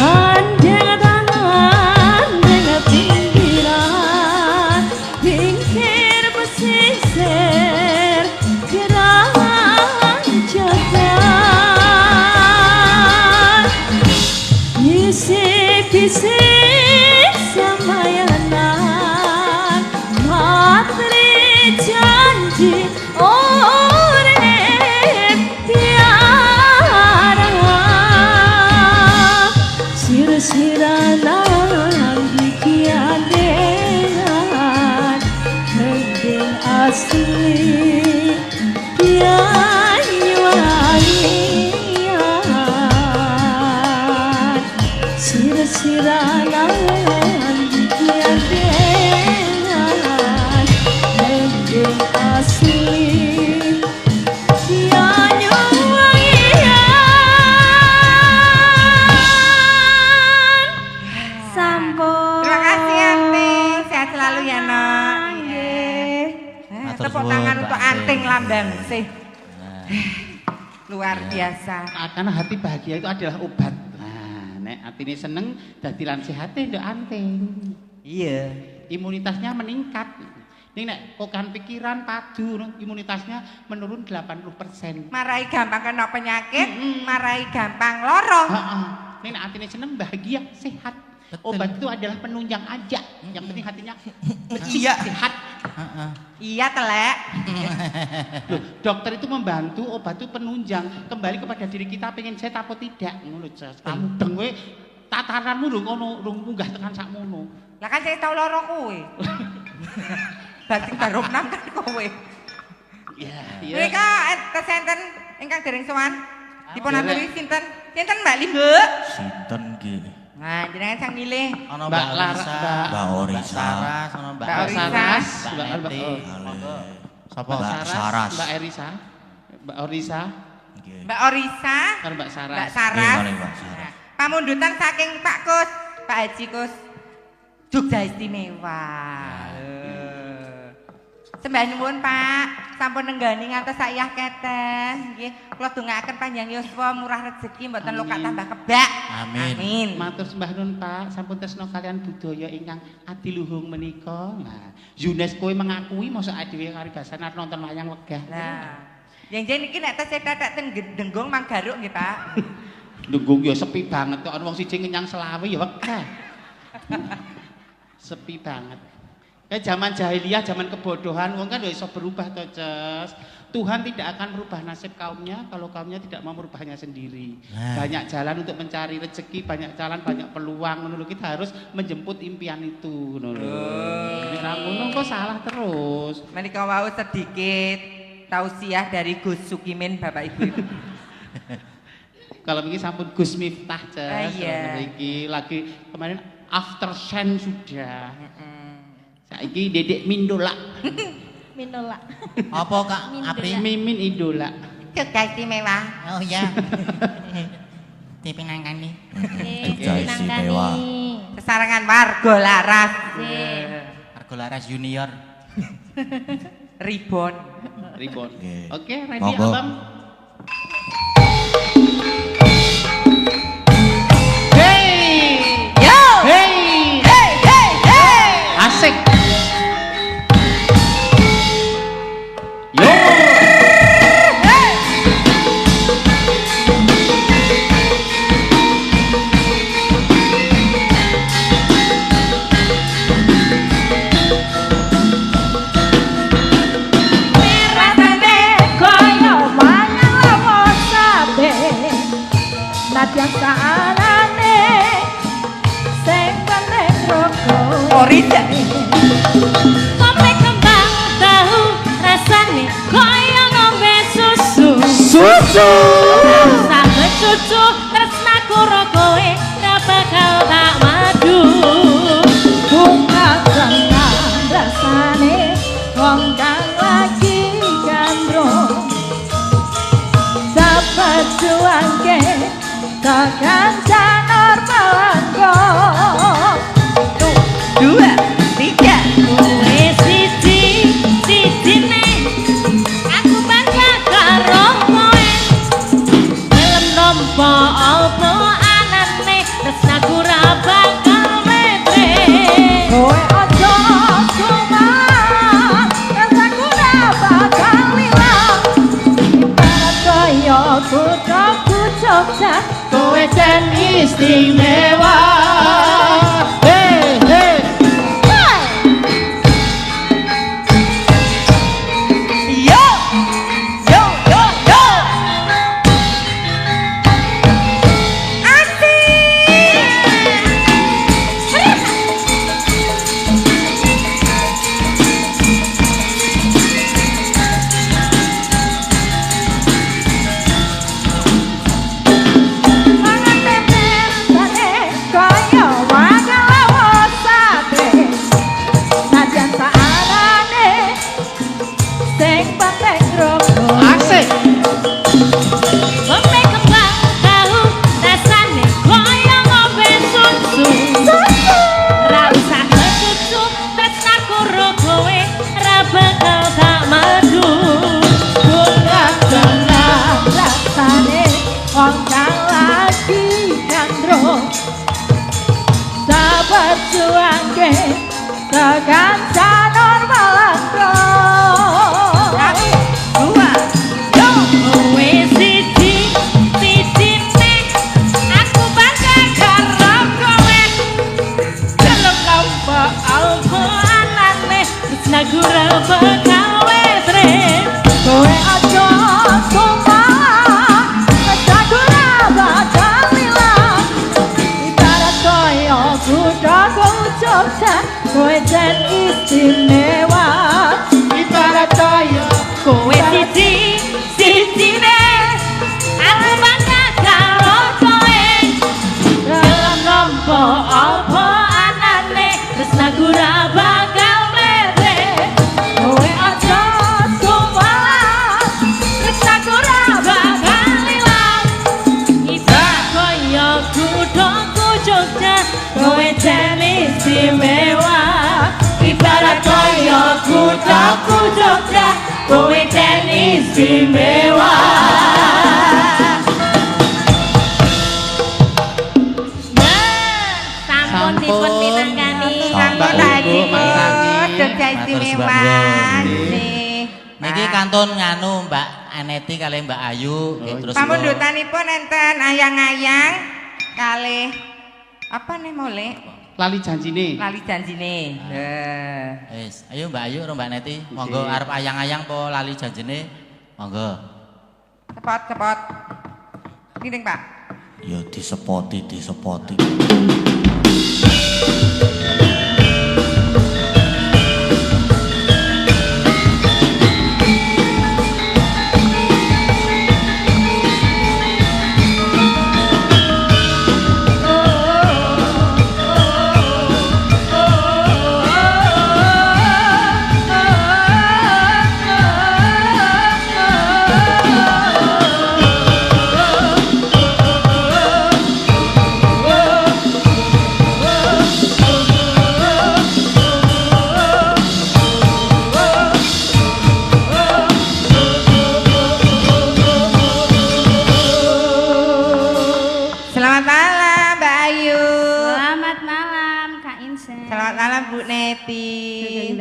Andeng tangan dengan pinggiran Pinggir pesisir Gerang jalan Bisik-bisik samayanan Matri janji urip tiara sir-siranan dikianean hending asli Banyuwangian sir-siranan dikianean hending asli Sampun. Terima kasih Anting, sehat selalu ya nak. Nggih. Matur Tepuk suwun, tangan Mbak untuk Anting. Anting lambang sih. Luar biasa. Karena hati bahagia itu adalah obat. Nah, nek atine seneng dadi lan sehate nduk anting. Iya. Imunitasnya meningkat. Ning nek kokan pikiran padu imunitasnya menurun 80%. Marai gampang kena penyakit, marai gampang loro. Heeh. Ning nek atine seneng bahagia, sehat. Obat itu adalah penunjang aja. Yang penting hatinya bersih, sehat. Iya telek. Loh, dokter itu membantu, obat itu penunjang. Kembali kepada diri kita, pengen sehat apa tidak. Ngono, Jas. Kamu dengwe tataranmu lho ngono, rung munggah tekan sakmono. Lah kan saya tau loro kowe. Berarti taruh nam kan kowe. Iya, Mereka kesenten ingkang dereng sowan. Dipun dereng. aturi sinten? Sinten Mbak Limbe? Sinten nggih? Nah, jenengan sang milih. Ono Mbak Mbak Lara, Lisa, Mbak Orisa. Mbak Saras, ono Mbak Mbak Orisa. Saras, Mbak Mbak Neti. Monggo. Sapa? Mbak Saras. Mbak Erisa, Mbak Orisa, Nggih. Mbak Orisa, karo Mbak Saras. Mbak Saras. Nggih, Mbak Saras. Nah, pamundutan saking Pak Kus, Pak Haji Kus. Jogja istimewa. Sembah nyuwun Pak, sampun nenggani ngantos sayah keteh. Nggih, kula dongaaken panjang yuswa, murah rezeki, mboten lokak tambah kebak. Amin. Amin. Matur sembah nuwun Pak, sampun tresna kalian budaya ingkang adiluhung menika. Nah, UNESCO mengakui mosok dhewe karibasan arep nonton wayang wegah. Nah, yang jen iki nek tes tetek ten Denggong Manggaruk nggih Pak. Nunggu ya sepi banget kok ana wong siji ngenyang selawe ya wegah. Sepi banget. Zaman jahiliyah, zaman kebodohan, wong kan ya iso berubah toh, Ces. Tuhan tidak akan merubah nasib kaumnya kalau kaumnya tidak mau merubahnya sendiri. Banyak jalan untuk mencari rezeki, banyak jalan, banyak peluang. Menurut kita harus menjemput impian itu. Nek ra ngono kok salah terus. Menika wau sedikit tausiah dari Gus Sukimin Bapak Ibu. Kalau begini sampun Gus Miftah, Ces. Iya. Iki lagi kemarin after Shen sudah. Saiki Dedek Mindola. Minola. Apa Kak Apri? Mimin idola. Jogja istimewa. Oh iya. Dipinangkani. Jogja istimewa. Sesarengan warga laras. Argo Laras Junior. Ribon. Ribon. Nggih. Oke, ready Monggo. Abang? Hey! Yo! Hey! Hey hey hey! Asik. Yo! Najan saanane sing penting roko Orida. Kopi kembang tahu rasane kaya ngombe susu. Susu. Sampe susu tresnaku ro kowe ra bakal tak madu. Bunga tenang rasane wong kang lagi gandrung. Dapat juangke tekan janur melenggo. 2 3 Kowe siji nih aku bangga karo kowe. Film nompo apa anane tresnaku ra bakal metre. Kowe aja suman tresnaku ra bakal ilang. Ibarat kaya kuthaku Jogja kowe jan istimewa. Hei, hei. Yo yo yo yo Asik. Ngombe kembang tahu rasane kaya ngombe susu. Ra usah susu tresnaku ro kowe ra bakal tak madu. Bunga tenang rasane wong kang lagi gandrung. Sabar juangke tekan janur melenggo. Kowe siji nih aku bangga karo kowe. Film nompo apa anane tresnaku ra bakal metre. Kowe aja suman tresnaku ra bakal ilang. Ibarat kaya kuthaku Jogja kowe jan istimewa. Ibarat kaya kowe siji nih aku bangga karo kowe. Dalam nompo apa anane tresnaku ra bakal metre. Kowe aja suman tresnaku ra bakal ilang. Ibarat kaya kuthaku Jogja kowe jan istimewa. Ibarat kaya kuthaku Jogja kowe jan istimewa. Sampun dipun pinanggani Sampun, Ibu, Mas Jogja istimewa. Nggih. Niki kantun nganu Mbak Aneti kali Mbak Ayu nggih, terus Pamundutanipun enten ayang-ayang kalih apa nih mole? Lali janjine. Lali janjine. wis ayo Mbak Ayu karo Mbak Neti monggo arep ayang-ayang po lali janjene monggo Cepot. Gini Pak. Ya disepoti. Bu Neti.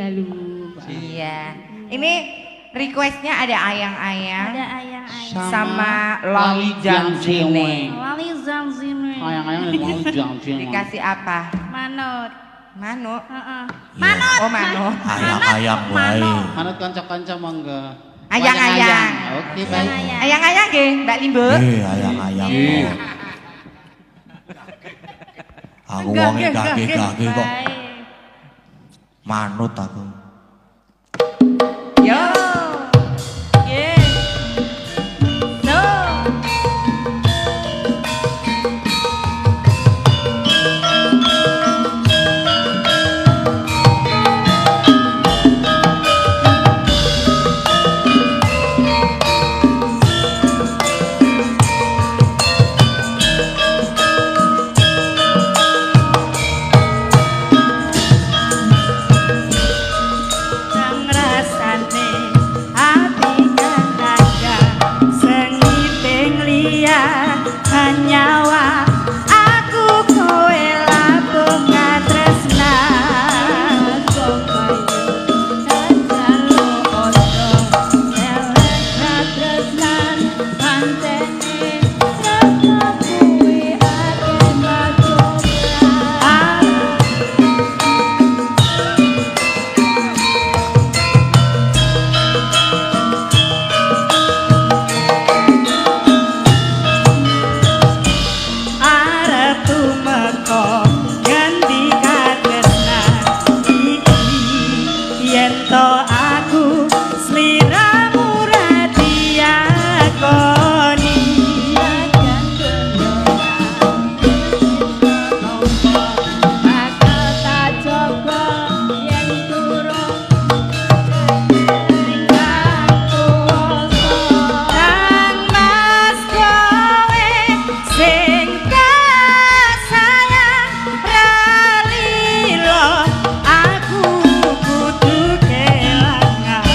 Iya. Ini requestnya ada ayang-ayang. Ada ayang-ayang. Sama Lali Janjine. Lali Janjine. Ayang-ayang dan Lali Janjine. Dikasih apa? Manut. Manut. Heeh. Manut. Oh manut. Ayang-ayang wae. Manut kanca-kanca monggo. Ayang-ayang. Oke, baik. Ayang-ayang nggih, Mbak Limbo. Ayang-ayang. Aku wonge gage kok. Baik. Manut aku. Yo. Yes. No. Nang rasane ati kang naga sengiting liya hanyawa aku kowe labung katresnan kompayu dadalo ojo elek katresnan pantene tresno kuwi akeh macobra. Arep tumeka ngendi katresnan iki yen to aku sliramu ra diakoni bakal tak coba yen durung Kang Mas kowe sing kasayang pralilo aku kudu kelangan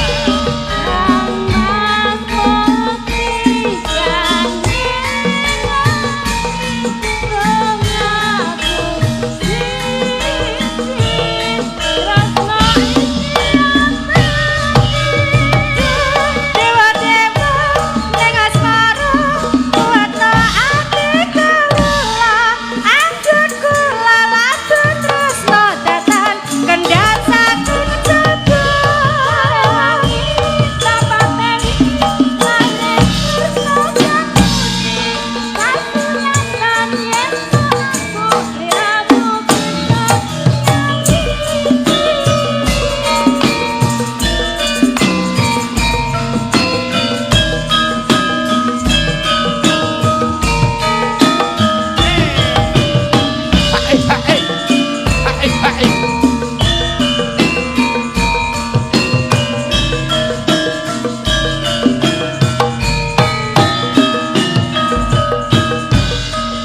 Kang Mas putri kang dewa-dewa ning asmara kuatno ati kawula anjur kula latun tresno datan kendhat saking coba wangi tapate lane tresno jamuti kasunan lan yen aku liramu bisa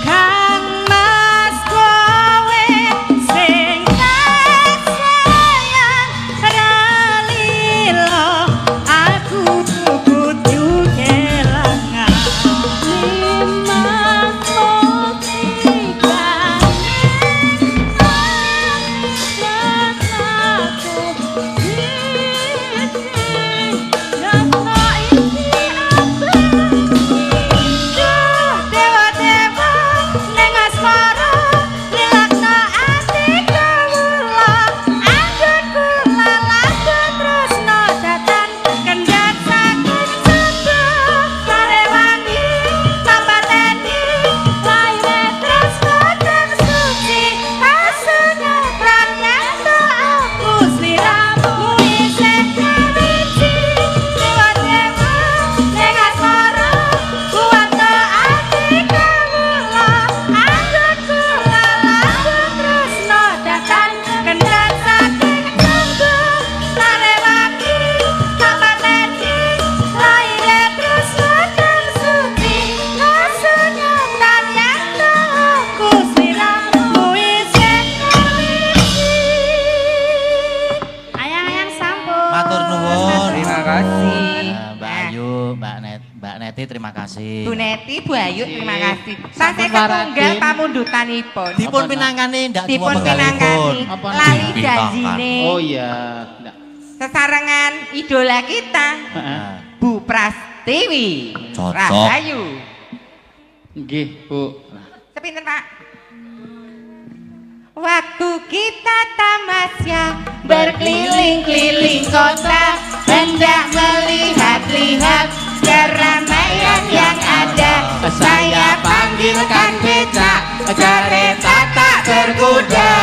Kang Mas kowe sing kasayang ralilo aku kudu kelangan Mas putri kang dewa-dewa ning asmara lilakno ati kawula anjur kula latun tresno datan kendhat saking coba sarewangi tapateni laire tresno kang suci kasunyatran nyanto aku sliramu isih kawiji dewa-dewa ning asmara kuatno ati kawula anjur kula latun tresno datan kendhat saking coba sarewangi tapateni laire tresno kang suci kasunyatran nyanto aku sliramu isih kawiji. Ayang-ayang sampun. Matur nuwun. Terima kasih. Mbak Ayu, Mbak Neti terima kasih. Bu Neti, Bu Ayu, terima kasih. Sampun Tasih ketunggal warakin. pamundutanipun. Dipun pinangani ndak Dipun tuwa pinangani Apa lali dipinangkan? janjine Oh iya. Nggak. sesarengan idola kita Nah, Bu Prastiwi Cocok. Rahayu. Nggih, Bu. Sepinten Pak? Waktu kita tamasya berkeliling-keliling kota hendak melihat-lihat keramaian yang ada. Saya panggilkan becak, kereta tak berguna. kuda,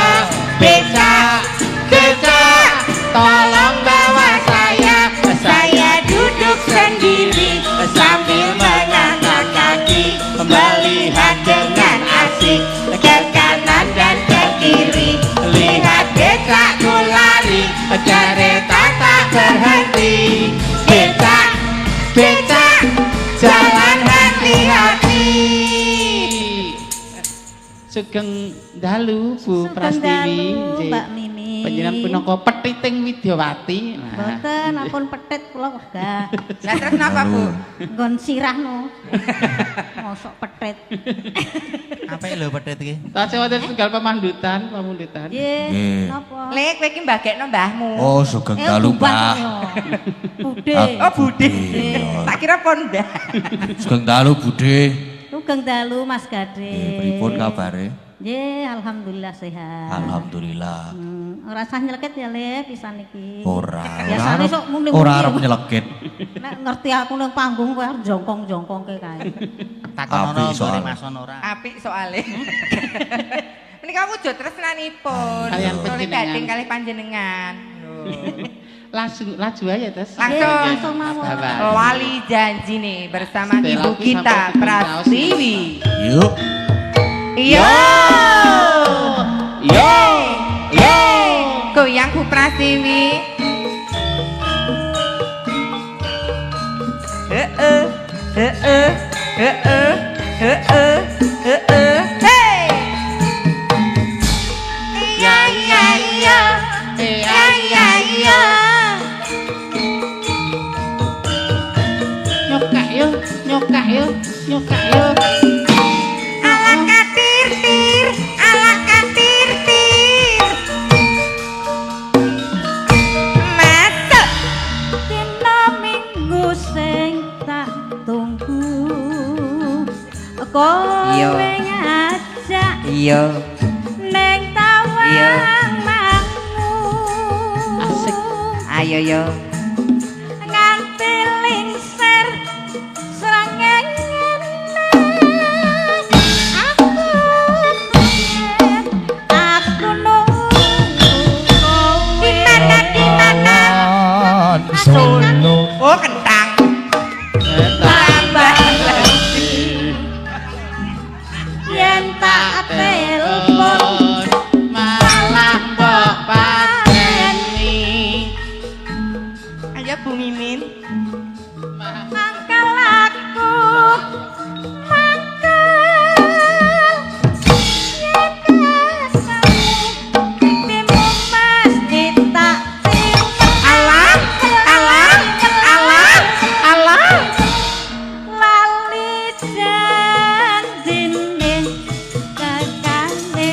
becak, becak, tolong bawa saya duduk sendiri sambil mengangkat kaki, melihat dengan asik ke kanan dan ke kiri, lihat becakku lari, kereta tak berhenti, becak, becak, jalan hati-hati. Sugeng dalu Bu Prastiwi, Mbak Mimi. panjenengan punaka Petiting Widyawati. Mboten ampun petit kula wegah. Lah terus napa, Bu? Nggon sirahno. Mosok petit. Apa lho pedet iki? Tasih wonten setunggal pamundutan. Nggih, napa? Le kowe iki mbagekno mbahmu. Oh, sugeng dalu, Mbak. Bude. Oh, Bude. Tak kira pondah. Sugeng dalu, Bude. Sugeng dalu Mas Gade. Pripun kabare? Nggih, alhamdulillah sehat. Alhamdulillah. Ora sah nyeleket ya Le pisan iki. Ora. Biasane sok muni. Ora arep nyeleket. Nek ngerti aku nang panggung kowe arep jongkong-jongkongke kae. Takonono Apik soal. mason ora. Apik soalé. Menika wujud tresnanipun. Kalian Soleh panjenengan. Gading kalih panjenengan. Laju aja Tes. Langsung mawon. wali janji nih bersama Stella ibu ku kita sampai bikin kaos Prastiwi. Yuk. Iya. Yo, yo. Goyang Bu Prastiwi. Heeh, heeh, heeh, heeh, heeh. Hey. Iya iya iya. Iya iya iya. Nyokak yo, nyokak yo, nyokak yo. Ala katir-tir, ala katir-tir. Masuk. Dina minggu sing tak tunggu. Iya. Kowe ngajak Iya. ning Iya. tawang mangu. Asik. Ayo yo. Nganti lingser srengenge. Aku nunggu kowe. Di mana? Solo Oh kentang. Tambah yen tak telepon malah mbok pateni. Ayo Bu Mimin. mangkal aku mangkal yen kamu timu mesti tak simpen Alah, alah, alah, alah. lali janjine kakane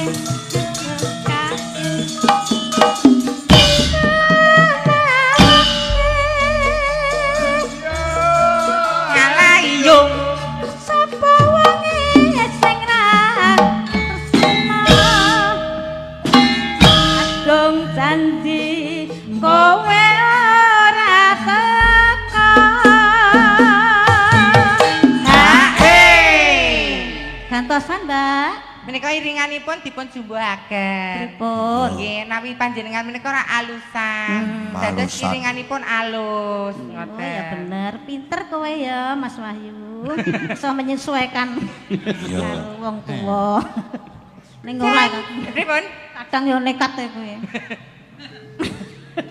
Alah iyo. sapa wonge sing ra tresna adong janji kowe ora teka gantosan Mbak Menika iringanipun dipun jumbuhaken. pripun Nggih, nawi panjenengan menika ora alusan. Dados Alusan. iringanipun alus. oh Ngoten. ya bener pinter kowe ya Mas Wahyu bisa menyesuaikan karo wong tuwa ning ora Pripun? kadang yo nekat ya kowe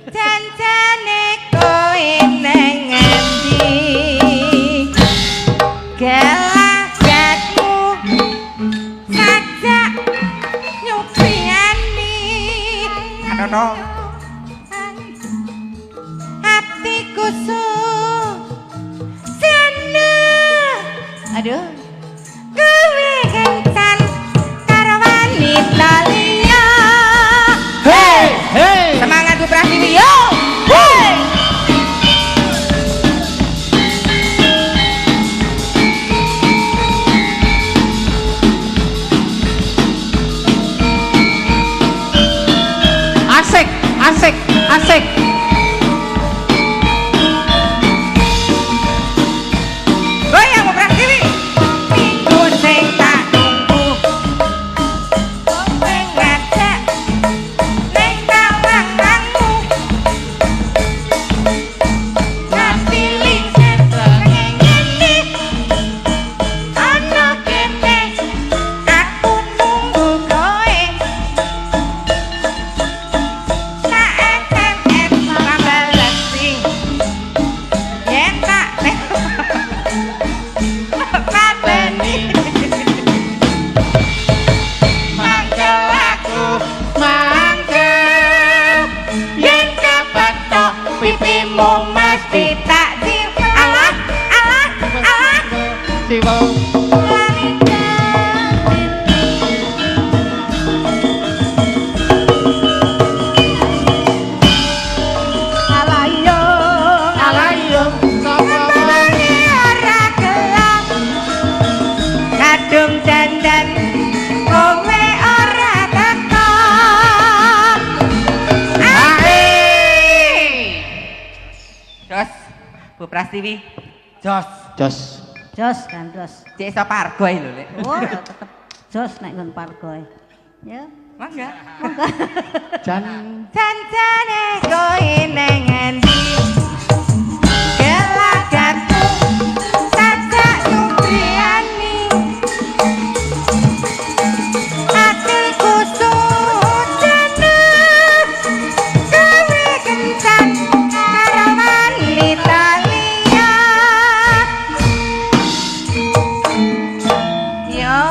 Janjane kowe nang ngendi? Gelagatmu sajak nyupiani. Adono. Hatiku sana. Aduh. Kowe kencan karo wanita liya. Hey, hey. Semangat Bu Prastiwi yo. Hey. Asik, asik, asik. Goyang Bu Prastiwi. Minggu sing tak tunggu. Kowe ngajak hatimu mesti tak alah alah alah Siwo. Kadung dandan kowe ora teko. Jos, Bu Prastiwi. Jos. Jos. Jos kan jos. Cek iso pargo lho, Lek. Oh, tetep jos nek nggon pargoe. Ya. Mangga. Jan Jancane kowe ning endi? Gelagatku sajak nubriani. Hatiku sujana kowe kencan karo wanita liya. Yo.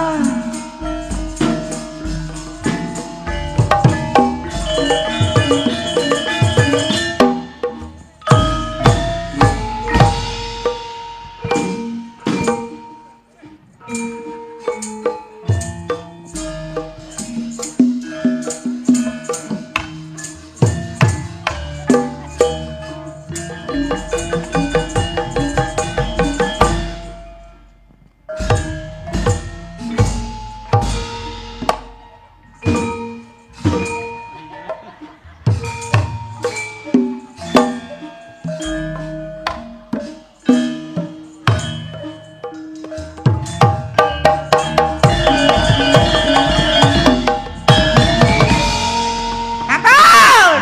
Ampun.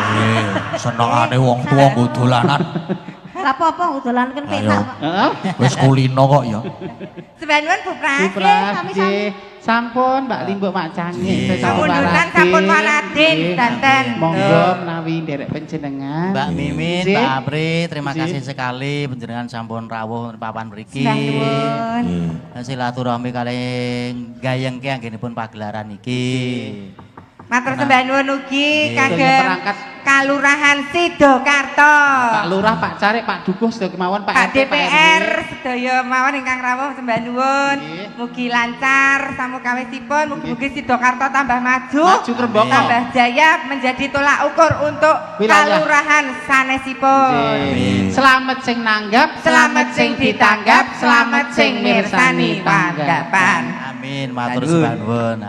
Senengane wong tuwa nggo dolanan. Lah apa-apa udolan kan penak kok. heeh. Wis kulino kok ya. Sebenarnya Bu Pras. Supras nggih. Sampun Mbak Limbuk Macangi. Sampun sampun waladin danten. Monggo menawi nderek panjenengan. Mbak Mimin, Nggih. Mbak Apri, terima Nggih. kasih sekali panjenengan sampun rawuh papan mriki. Mbah nuwun. Silaturahmi kali gayengke anggenipun pagelaran iki. Matur sembah nuwun ugi Nggih. kagem Sedaya perangkat. Kalurahan Sidokarto. Pak Lurah, Pak Carik, Pak Dukuh sedaya kemawon Pak RT, DPR RW. sedaya mawon ingkang rawuh sembah nuwun. Nggih. Mugi lancar samukawesipun, mugi-mugi Sidokarto tambah maju. Maju Kerboko. Tambah jaya menjadi tolak ukur untuk Wilayah. kalurahan sanesipun. Nggih. Selamat sing nanggap, Selamat sing ditanggap, selamat sing mirsani tanggapan. Amin, matur sembah nuwun.